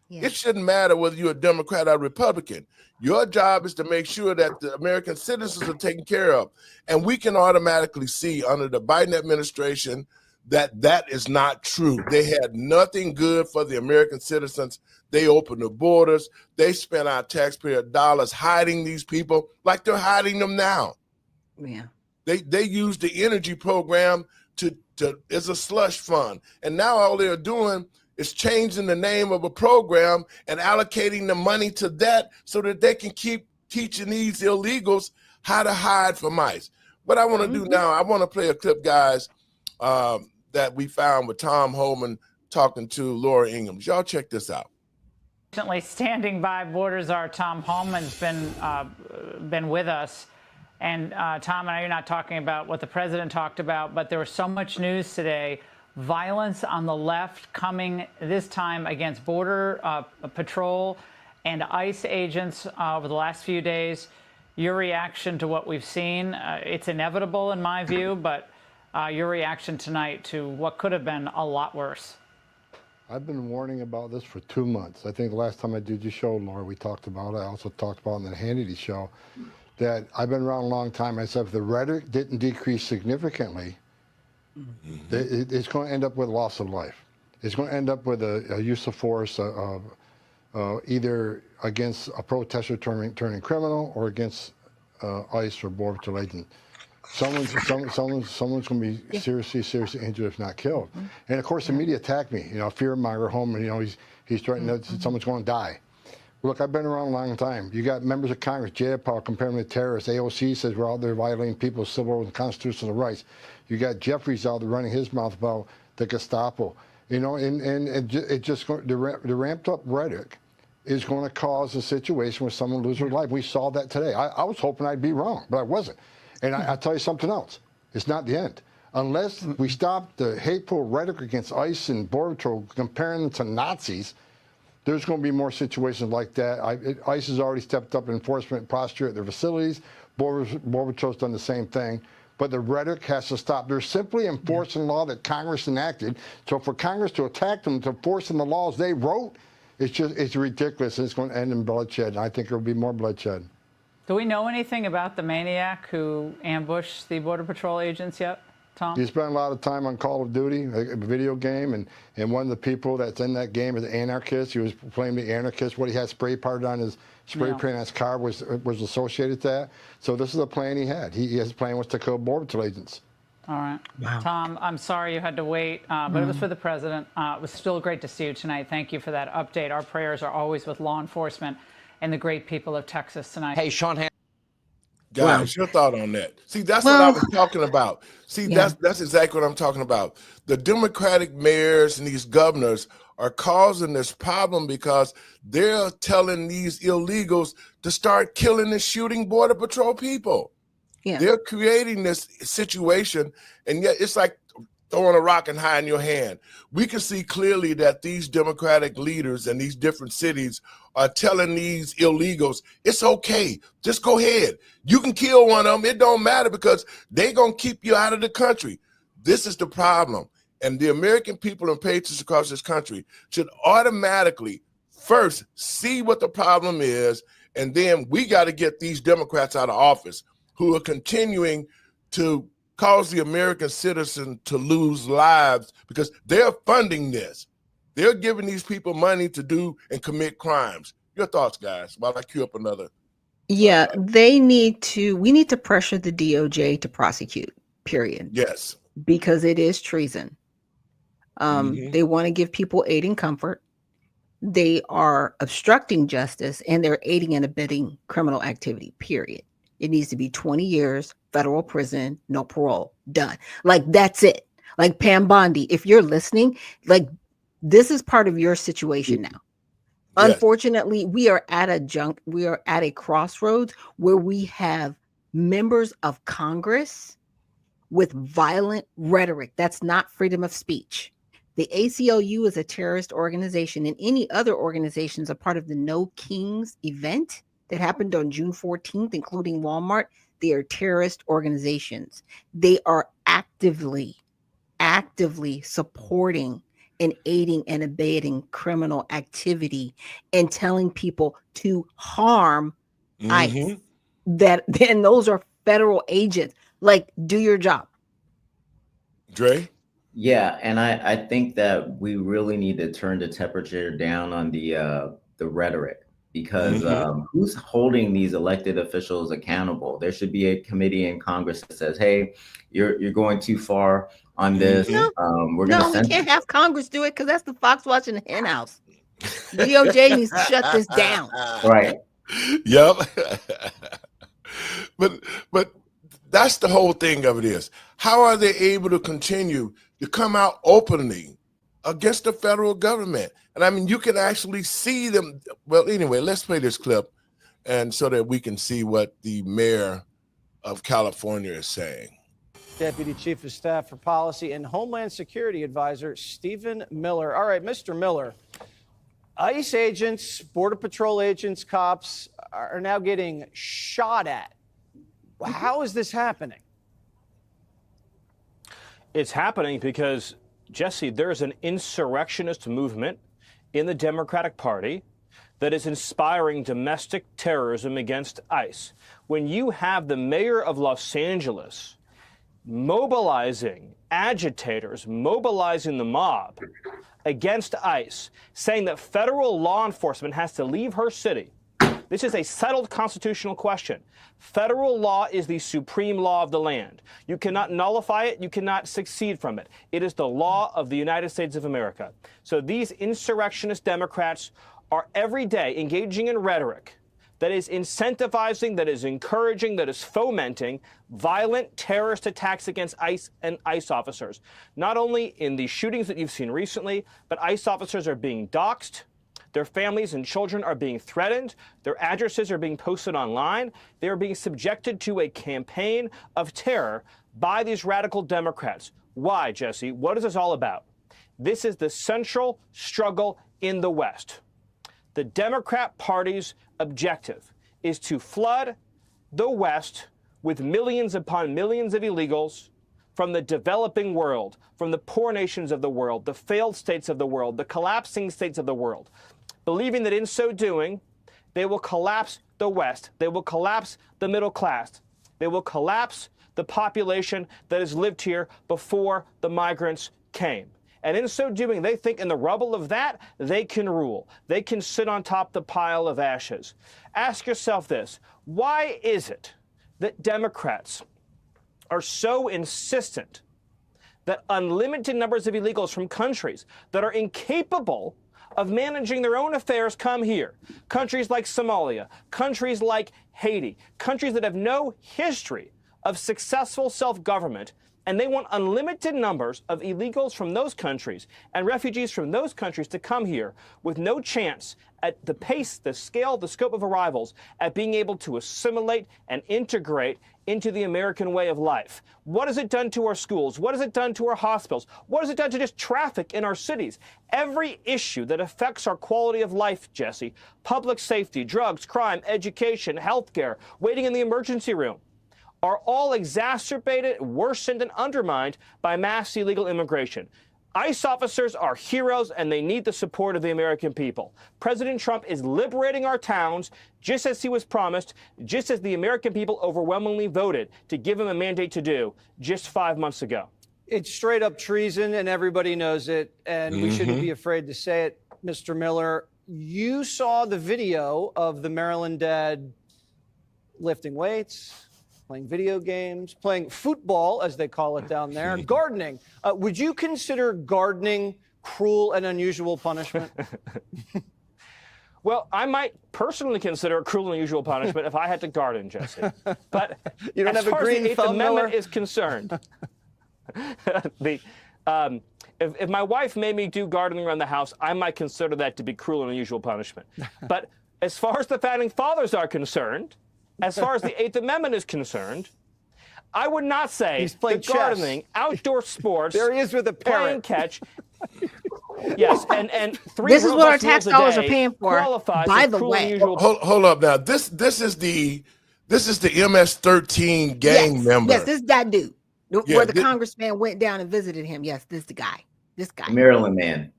It shouldn't matter whether you're a Democrat or Republican. Your job is to make sure that the American citizens are taken care of. And we can automatically see under the Biden administration that that is not true. They had nothing good for the American citizens. They opened the borders. They spent our taxpayer dollars hiding these people like they're hiding them now. Yeah. They used the energy program to as a slush fund. And now all they're doing is changing the name of a program and allocating the money to that so that they can keep teaching these illegals how to hide from ICE. What I want to do now, I want to play a clip, guys, that we found with Tom Homan talking to Laura Ingham. Y'all check this out. Standing by, Border Czar Tom Homan's been with us. And Tom, I know you're not talking about what the president talked about, but there was so much news today. Violence on the left coming this time against Border Patrol and ICE agents over the last few days. Your reaction to what we've seen, it's inevitable in my view, but your reaction tonight to what could have been a lot worse. I've been warning about this for 2 months. I think the last time I did your show, Laura, we talked about it. I also talked about it on the Hannity show that I've been around a long time. I said if the rhetoric didn't decrease significantly, it's going to end up with loss of life. It's going to end up with a use of force either against a protester turning criminal or against ICE or Border Patrol agent. Someone's going to be seriously injured if not killed. And of course the media attacked me. Fear-monger Homan. He's threatening that someone's going to die. Look, I've been around a long time. You got members of Congress, Jayapal, comparing them to terrorists. AOC says we're out there violating people's civil and constitutional rights. You got Jeffries out there running his mouth about the Gestapo. And it just the ramped up rhetoric is going to cause a situation where someone loses their life. We saw that today. I was hoping I'd be wrong, but I wasn't. And I'll tell you something else. It's not the end. Unless we stop the hateful rhetoric against ICE and Border Patrol, comparing them to Nazis, there's going to be more situations like that. ICE has already stepped up enforcement posture at their facilities. Border Patrol's done the same thing. But the rhetoric has to stop. They're simply enforcing law that Congress enacted. So for Congress to attack them, to force them the laws they wrote, it's ridiculous. It's going to end in bloodshed. And I think there will be more bloodshed. Do we know anything about the maniac who ambushed the Border Patrol agents yet, Tom? He spent a lot of time on Call of Duty, a video game, and one of the people that's in that game is an anarchist. He was playing the anarchist. What he had spray paint on his paint on his car was associated with that. So this is a plan he had. His plan was to kill Border Patrol agents. All right. Wow. Tom, I'm sorry you had to wait, but it was for the president. It was still great to see you tonight. Thank you for that update. Our prayers are always with law enforcement and the great people of Texas tonight. Hey, Sean. Guys, your thought on that? See, that's what I was talking about. See, that's exactly what I'm talking about. The Democratic mayors and these governors are causing this problem because they're telling these illegals to start killing and shooting Border Patrol people. Yeah. They're creating this situation, and yet it's like throwing a rock and hiding your hand. We can see clearly that these Democratic leaders in these different cities are telling these illegals, it's okay, just go ahead. You can kill one of them, it don't matter because they're going to keep you out of the country. This is the problem. And the American people and patriots across this country should automatically first see what the problem is, and then we got to get these Democrats out of office who are continuing to cause the American citizen to lose lives because they're funding this. They're giving these people money to do and commit crimes. Your thoughts, guys, while I queue up another. Yeah, we need to pressure the DOJ to prosecute, period. Yes. Because it is treason. They want to give people aid and comfort. They are obstructing justice and they're aiding and abetting criminal activity, period. It needs to be 20 years, federal prison, no parole, done. Like, that's it. Like Pam Bondi, if you're listening, like, this is part of your situation now. Yes. Unfortunately, we are at a crossroads where we have members of Congress with violent rhetoric. That's not freedom of speech. The ACLU is a terrorist organization, and any other organizations are part of the No Kings event that happened on June 14th, including Walmart. They are terrorist organizations. They are actively supporting in aiding and abetting criminal activity and telling people to harm ICE. That then those are federal agents. Like, do your job. Dre? Yeah, and I think that we really need to turn the temperature down on the rhetoric, because who's holding these elected officials accountable? There should be a committee in Congress that says, "Hey, you're going too far on this." No, We're gonna we can't have Congress do it because that's the fox watching the hen house. DOJ needs to shut this down. Right. Yep. But that's the whole thing of it is, how are they able to continue to come out openly against the federal government? And I mean, you can actually see them. Well, anyway, let's play this clip, and so that we can see what the mayor of California is saying. Deputy Chief of Staff for Policy and Homeland Security Advisor Stephen Miller. All right, Mr. Miller, ICE agents, Border Patrol agents, cops are now getting shot at. How is this happening? It's happening because, Jesse, there's an insurrectionist movement in the Democratic Party that is inspiring domestic terrorism against ICE. When you have the mayor of Los Angeles mobilizing agitators, mobilizing the mob against ICE, saying that federal law enforcement has to leave her city, this is a settled constitutional question. Federal law is the supreme law of the land. You cannot nullify it. You cannot succeed from it. It is the law of the United States of America. So these insurrectionist Democrats are every day engaging in rhetoric that is incentivizing, that is encouraging, that is fomenting violent terrorist attacks against ICE and ICE officers. Not only in the shootings that you've seen recently, but ICE officers are being doxxed. Their families and children are being threatened. Their addresses are being posted online. They are being subjected to a campaign of terror by these radical Democrats. Why, Jesse? What is this all about? This is the central struggle in the West. The Democrat Party's objective is to flood the West with millions upon millions of illegals from the developing world, from the poor nations of the world, the failed states of the world, the collapsing states of the world, believing that in so doing, they will collapse the West. They will collapse the middle class. They will collapse the population that has lived here before the migrants came. And in so doing, they think in the rubble of that, they can rule. They can sit on top of the pile of ashes. Ask yourself this: why is it that Democrats are so insistent that unlimited numbers of illegals from countries that are incapable of managing their own affairs come here? Countries like Somalia, countries like Haiti, countries that have no history of successful self-government, and they want unlimited numbers of illegals from those countries and refugees from those countries to come here with no chance at the pace, the scale, the scope of arrivals at being able to assimilate and integrate into the American way of life. What has it done to our schools? What has it done to our hospitals? What has it done to just traffic in our cities? Every issue that affects our quality of life, Jesse, public safety, drugs, crime, education, healthcare, waiting in the emergency room, are all exacerbated, worsened, and undermined by mass illegal immigration. ICE officers are heroes, and they need the support of the American people. President Trump is liberating our towns, just as he was promised, just as the American people overwhelmingly voted to give him a mandate to do just 5 months ago. It's straight up treason, and everybody knows it, and we shouldn't be afraid to say it. Mr. Miller, you saw the video of the Maryland dad lifting weights, playing video games, playing football, as they call it down there, gardening. Would you consider gardening cruel and unusual punishment? Well, I might personally consider it cruel and unusual punishment if I had to garden, Jesse. But you don't as have a far green as the Eighth thumb, Amendment Miller? is concerned, if my wife made me do gardening around the house, I might consider that to be cruel and unusual punishment. But as far as the founding fathers are concerned, as far as the Eighth Amendment is concerned, I would not say He's playing that gardening, outdoor sports, there he is with a playing parrot. catch, yes, and three This is what our robust tax meals a dollars are day paying for, qualifies by as the cruel and way. unusual. Hold up now. This is the MS-13 gang member. Yes, this is that dude Yeah, where the congressman went down and visited him. Yes, this is the guy. This guy. Maryland man.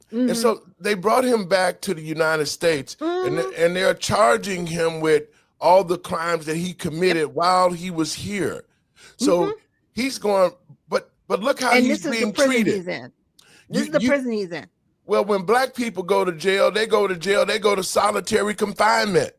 Mm-hmm. And so they brought him back to the United States, and they're charging him with all the crimes that he committed while he was here. So he's going, but look how and he's this is being the prison treated. he's in. This is the prison he's in. Well, when black people go to jail, they go to solitary confinement.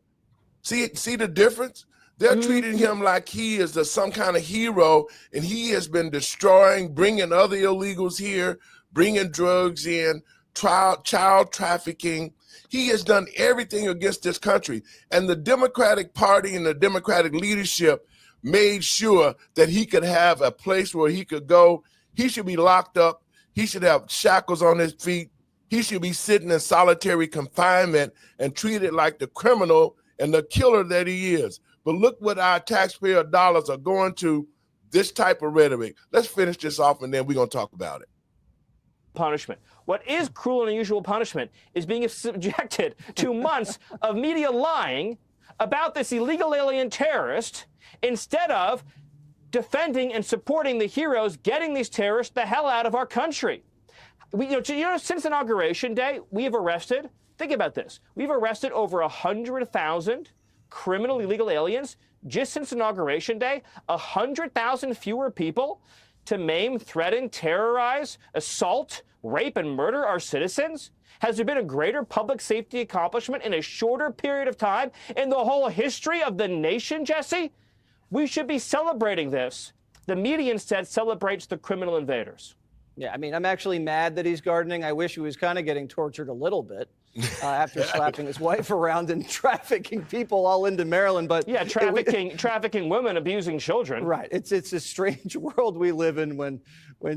See the difference? They're treating him like he is some kind of hero, and he has been destroying, bringing other illegals here, bringing drugs in, child trafficking. He has done everything against this country. And the Democratic Party and the Democratic leadership made sure that he could have a place where he could go. He should be locked up. He should have shackles on his feet. He should be sitting in solitary confinement and treated like the criminal and the killer that he is. But look what our taxpayer dollars are going to, this type of rhetoric. Let's finish this off, and then we're going to talk about it. Punishment. What is cruel and unusual punishment is being subjected to months of media lying about this illegal alien terrorist instead of defending and supporting the heroes getting these terrorists the hell out of our country. Since Inauguration Day, we have arrested, think about this, we've arrested over 100,000 criminal illegal aliens just since Inauguration Day, 100,000 fewer people to maim, threaten, terrorize, assault, rape, and murder our citizens? Has there been a greater public safety accomplishment in a shorter period of time in the whole history of the nation, Jesse? We should be celebrating this. The media instead celebrates the criminal invaders. Yeah, I mean, I'm actually mad that he's gardening. I wish he was kind of getting tortured a little bit after slapping his wife around and trafficking people all into Maryland. But yeah, trafficking women, abusing children. Right. It's a strange world we live in when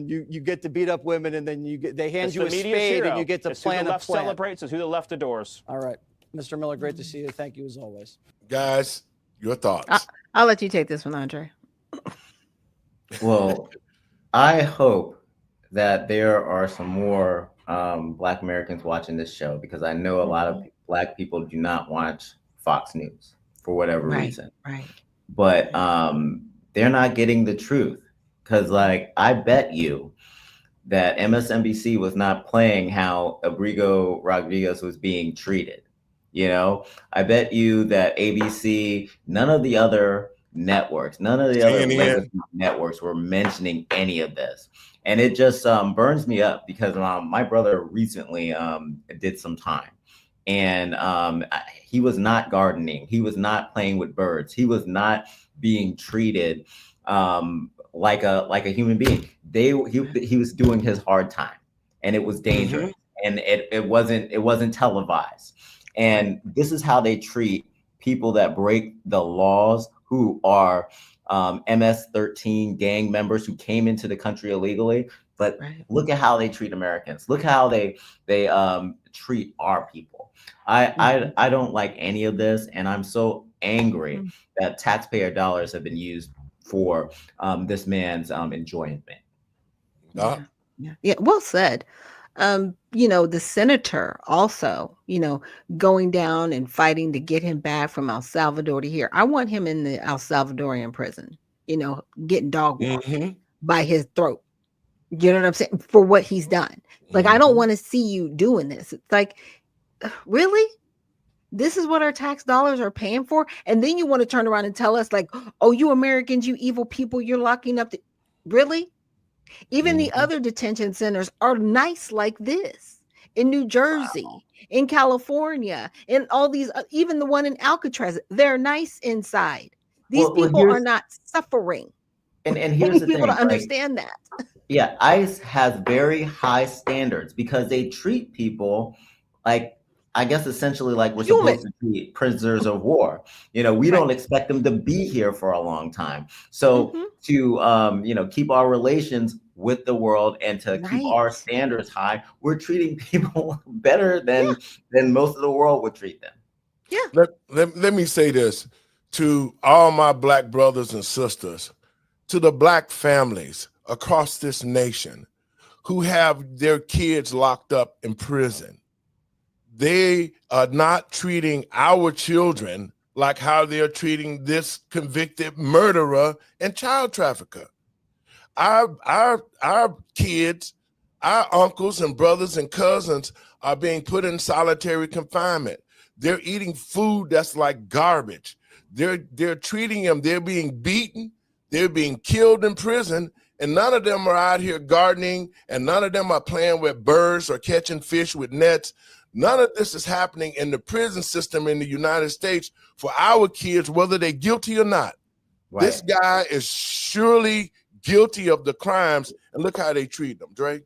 you get to beat up women and then they hand you a spade and you get to plan a plan. Who the left celebrates is who the left adores. All right, Mr. Miller, great to see you. Thank you as always. Guys, your thoughts. I'll let you take this one, Andre. Well, I hope that there are some more Black Americans watching this show, because I know a lot of Black people do not watch Fox News for whatever reason. Right. But they're not getting the truth, because I bet you that MSNBC was not playing how Abrigo Rodriguez was being treated. I bet you that ABC, none of the other networks, none of the other legacy networks were mentioning any of this. And it just burns me up, because my brother recently did some time, and he was not gardening. He was not playing with birds. He was not being treated like a human being. He was doing his hard time, and it was dangerous, and it wasn't televised. And this is how they treat people that break the laws, who are MS-13 gang members who came into the country illegally. But look at how they treat Americans. Look how they treat our people. I don't like any of this, and I'm so angry that taxpayer dollars have been used for this man's enjoyment. Yeah, well said. The senator also, going down and fighting to get him back from El Salvador to here. I want him in the El Salvadorian prison, getting dog walked by his throat. You know what I'm saying? For what he's done. I don't want to see you doing this. It's like, really? This is what our tax dollars are paying for? And then you want to turn around and tell us oh, you Americans, you evil people, you're locking up. Really? Even the other detention centers are nice like this in New Jersey, in California, in all these, even the one in Alcatraz, they're nice inside. These people are not suffering. And here's the thing, people to understand that. Yeah, ICE has very high standards, because they treat people I guess essentially like we're supposed to treat prisoners of war. We don't expect them to be here for a long time. So to keep our relations with the world and to keep our standards high, we're treating people better than most of the world would treat them. Yeah. Let me say this to all my Black brothers and sisters, to the Black families across this nation who have their kids locked up in prison. They are not treating our children like how they're treating this convicted murderer and child trafficker. Our kids Our uncles and brothers and cousins are being put in solitary confinement. They're eating food that's like garbage. They're treating them, they're being beaten, they're being killed in prison, and none of them are out here gardening, and none of them are playing with birds or catching fish with nets. None of this is happening in the prison system in the United States for our kids, whether they're guilty or not. Right. This guy is surely guilty of the crimes, and look how they treat them, Dre.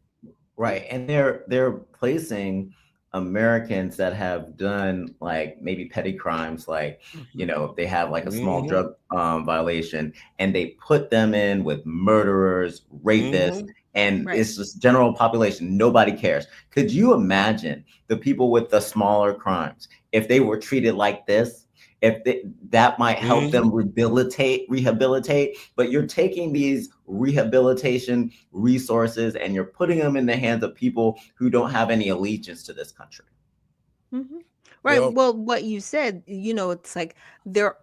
Right, and they're placing Americans that have done like maybe petty crimes, like if they have like a small drug violation, and they put them in with murderers, rapists, and it's just general population. Nobody cares. Could you imagine the people with the smaller crimes if they were treated like this? That might help them rehabilitate, but you're taking these rehabilitation resources and you're putting them in the hands of people who don't have any allegiance to this country. Right. Well, what you said, it's like they're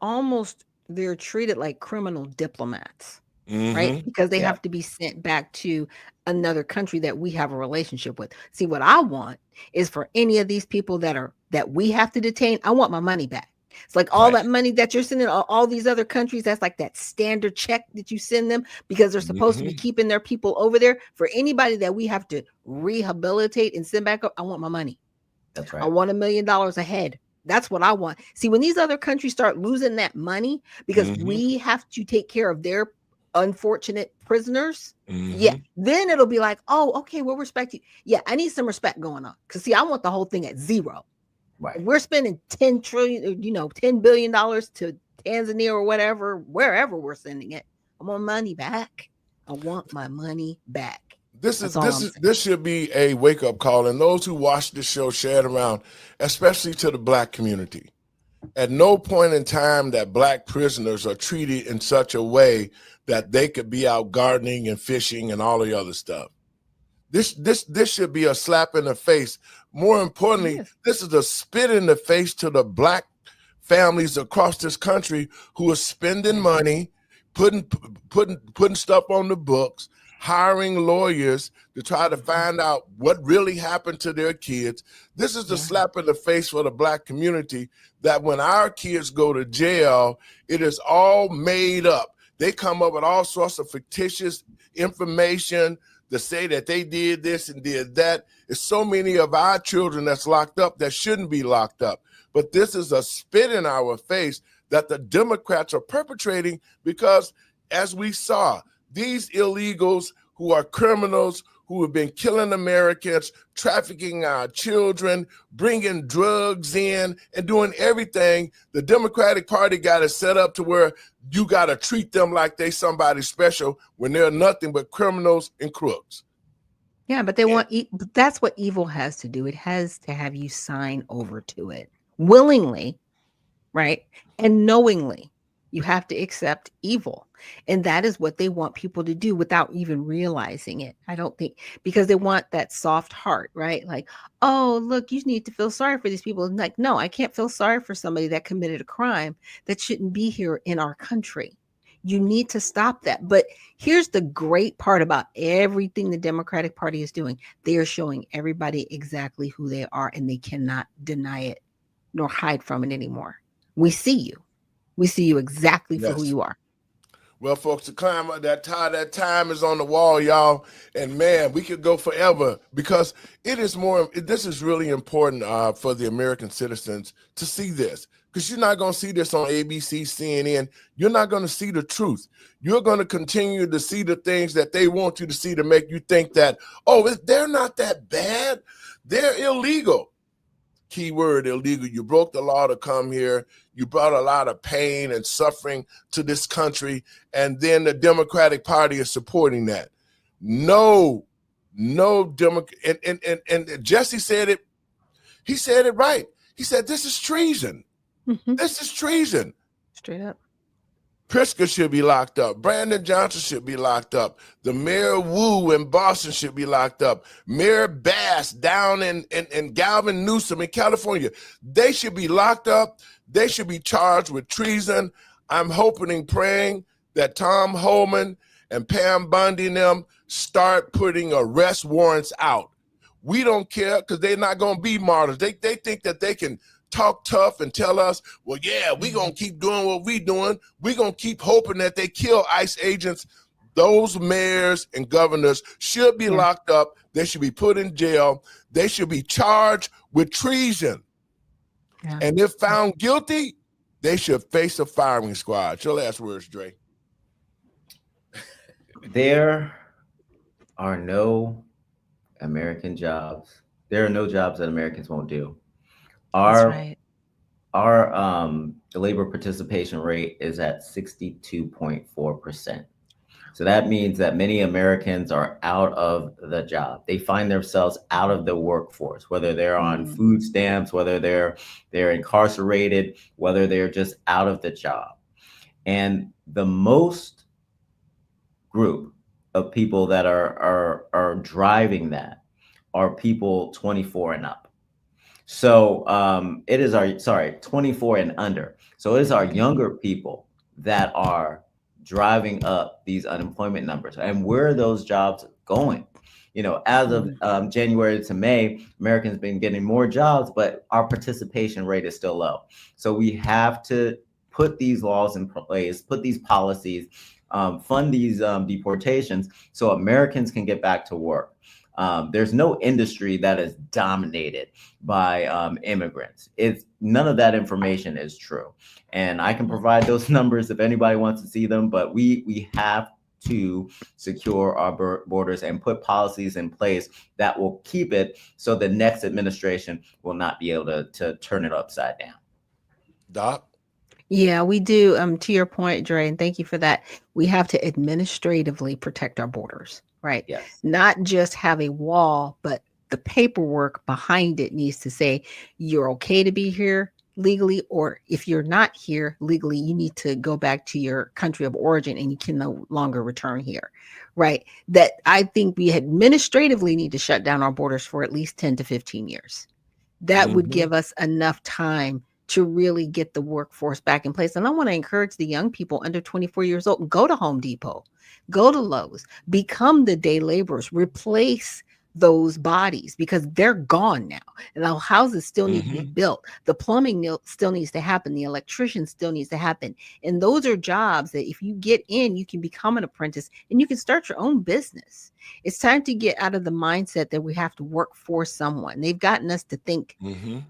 treated like criminal diplomats, right? Because they have to be sent back to another country that we have a relationship with. See, what I want is for any of these people that we have to detain, I want my money back. It's like all that money that you're sending all these other countries, that's like that standard check that you send them because they're supposed to be keeping their people over there. For anybody that we have to rehabilitate and send back up, I want my money. That's right. I want $1 million a head. That's what I want. See, when these other countries start losing that money because we have to take care of their unfortunate prisoners, then it'll be like, oh, okay, we'll respect you. Yeah, I need some respect going on. Because see, I want the whole thing at zero. Right. We're spending $10 billion to Tanzania or whatever, wherever we're sending it. I want money back. I want my money back. This should be a wake-up call, and those who watch this show share it around, especially to the Black community. At no point in time that Black prisoners are treated in such a way that they could be out gardening and fishing and all the other stuff. This should be a slap in the face. More importantly, this is a spit in the face to the Black families across this country who are spending money, putting stuff on the books, hiring lawyers to try to find out what really happened to their kids. This is the slap in the face for the Black community that when our kids go to jail, it is all made up. They come up with all sorts of fictitious information to say that they did this and did that. It's so many of our children that's locked up that shouldn't be locked up. But this is a spit in our face that the Democrats are perpetrating because, as we saw, these illegals who are criminals who have been killing Americans, trafficking our children, bringing drugs in and doing everything, the Democratic Party got it set up to where you got to treat them like they somebody special when they're nothing but criminals and crooks. Yeah, but they want, that's what evil has to do. It has to have you sign over to it willingly, right? And knowingly. You have to accept evil. And that is what they want people to do without even realizing it. I don't think, because they want that soft heart, right? Like, oh, look, you need to feel sorry for these people. Like, no, I can't feel sorry for somebody that committed a crime that shouldn't be here in our country. You need to stop that. But here's the great part about everything the Democratic Party is doing. They are showing everybody exactly who they are, and they cannot deny it nor hide from it anymore. We see you. We see you exactly for who you are. Well, folks, that time is on the wall, y'all. And man, we could go forever because this is really important for the American citizens to see this. Because you're not going to see this on ABC, CNN. You're not going to see the truth. You're going to continue to see the things that they want you to see to make you think that, oh, they're not that bad. They're illegal. Keyword illegal. You broke the law to come here. You brought a lot of pain and suffering to this country. And then the Democratic Party is supporting that. No Democrat. And Jesse said it. He said it right. He said, this is treason. This is treason. Straight up. Pritzker should be locked up. Brandon Johnson should be locked up. The Mayor Wu in Boston should be locked up. Mayor Bass down in Galvin Newsom in California. They should be locked up. They should be charged with treason. I'm hoping and praying that Tom Homan and Pam Bundy and them start putting arrest warrants out. We don't care because they're not going to be martyrs. They think that they can talk tough and tell us, well, yeah, we're going to keep doing what we're doing. We're going to keep hoping that they kill ICE agents. Those mayors and governors should be locked up. They should be put in jail. They should be charged with treason. Yeah. And if found guilty, they should face a firing squad. Your last words, Dre. There are no American jobs. There are no jobs that Americans won't do. Our labor participation rate is at 62.4%. So that means that many Americans are out of the job. They find themselves out of the workforce, whether they're on food stamps, whether they're incarcerated, whether they're just out of the job. And the most group of people that are driving that are people 24 and up. So it is 24 and under. So it is our younger people that are driving up these unemployment numbers. And where are those jobs going? You know, as of January to May, Americans been getting more jobs, but our participation rate is still low. So we have to put these laws in place, put these policies, fund these deportations so Americans can get back to work. There's no industry that is dominated by immigrants. None of that information is true. And I can provide those numbers if anybody wants to see them, but we have to secure our borders and put policies in place that will keep it so the next administration will not be able to turn it upside down. Doc? Yeah, we do. To your point, Dre, and thank you for that. We have to administratively protect our borders, right? Yes. Not just have a wall, but the paperwork behind it needs to say you're okay to be here legally, or if you're not here legally, you need to go back to your country of origin and you can no longer return here, right? That I think we administratively need to shut down our borders for at least 10 to 15 years. That would give us enough time to really get the workforce back in place. And I want to encourage the young people under 24 years old, go to Home Depot, go to Lowe's, become the day laborers, replace those bodies because they're gone now. And our houses still need to be built. The plumbing still needs to happen. The electrician still needs to happen. And those are jobs that if you get in, you can become an apprentice and you can start your own business. It's time to get out of the mindset that we have to work for someone. They've gotten us to think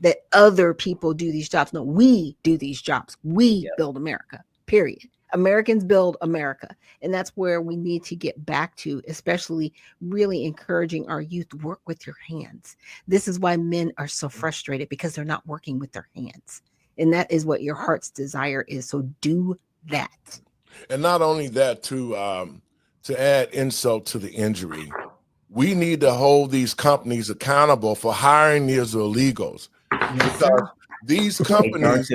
that other people do these jobs. No, we do these jobs. We build America, period. Americans build America. And that's where we need to get back to, especially really encouraging our youth to work with your hands. This is why men are so frustrated because they're not working with their hands. And that is what your heart's desire is. So do that. And not only that, to add insult to the injury, we need to hold these companies accountable for hiring these illegals. Because these companies,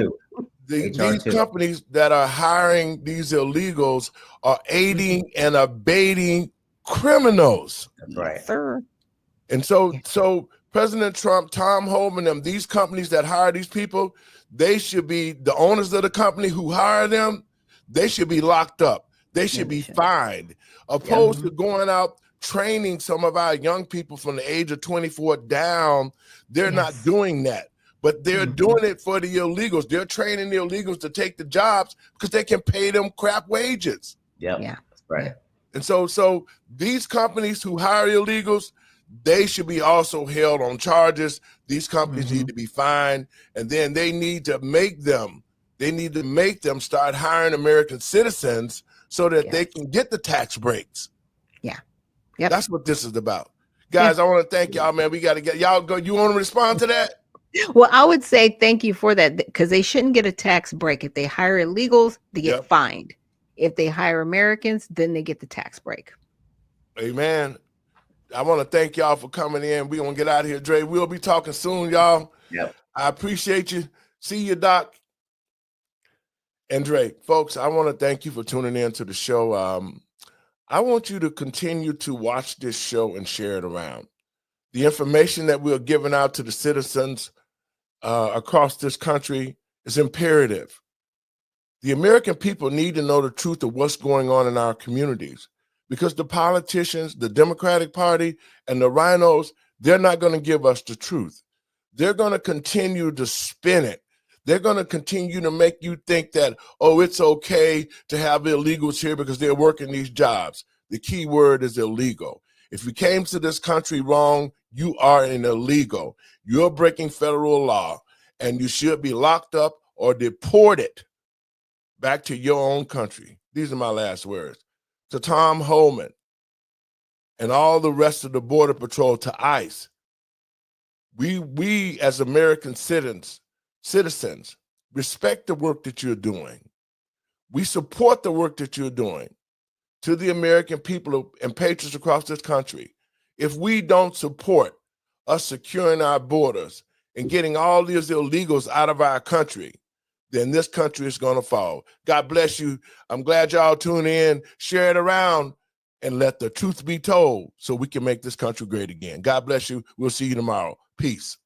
these companies that are hiring these illegals are aiding and abetting criminals. That's right. Sir. And so President Trump, Tom Homan, them, these companies that hire these people, they should be the owners of the company who hire them. They should be locked up. They should be fined, opposed to going out training some of our young people from the age of 24 down. They're not doing that, but they're doing it for the illegals. They're training the illegals to take the jobs because they can pay them crap wages. Yeah, that's right. And so these companies who hire illegals, they should be also held on charges. These companies need to be fined, and then they need to make them start hiring American citizens so that they can get the tax breaks. Yeah. That's what this is about. Guys, I want to thank y'all, man. We got to get y'all go. You want to respond to that? Well, I would say thank you for that because they shouldn't get a tax break. If they hire illegals, they get fined. If they hire Americans, then they get the tax break. Amen. I want to thank y'all for coming in. We're going to get out of here, Dre. We'll be talking soon, y'all. Yep. I appreciate you. See you, Doc. And Dre, folks, I want to thank you for tuning in to the show. I want you to continue to watch this show and share it around. The information that we're giving out to the citizens across this country is imperative. The American people need to know the truth of what's going on in our communities because the politicians, the Democratic Party, and the rhinos, they're not going to give us the truth. They're going to continue to spin it. They're going to continue to make you think that, oh, it's okay to have illegals here because they're working these jobs. The key word is illegal. If you came to this country wrong, you are an illegal. You're breaking federal law, and you should be locked up or deported back to your own country. These are my last words. To Tom Homan and all the rest of the Border Patrol, to ICE, we as American citizens respect the work that you're doing. We support the work that you're doing. To the American people and patriots across this country, if we don't support us securing our borders and getting all these illegals out of our country, then this country is going to fall. God bless you. I'm glad y'all tune in, share it around, and let the truth be told so we can make this country great again. God bless you. We'll see you tomorrow. Peace.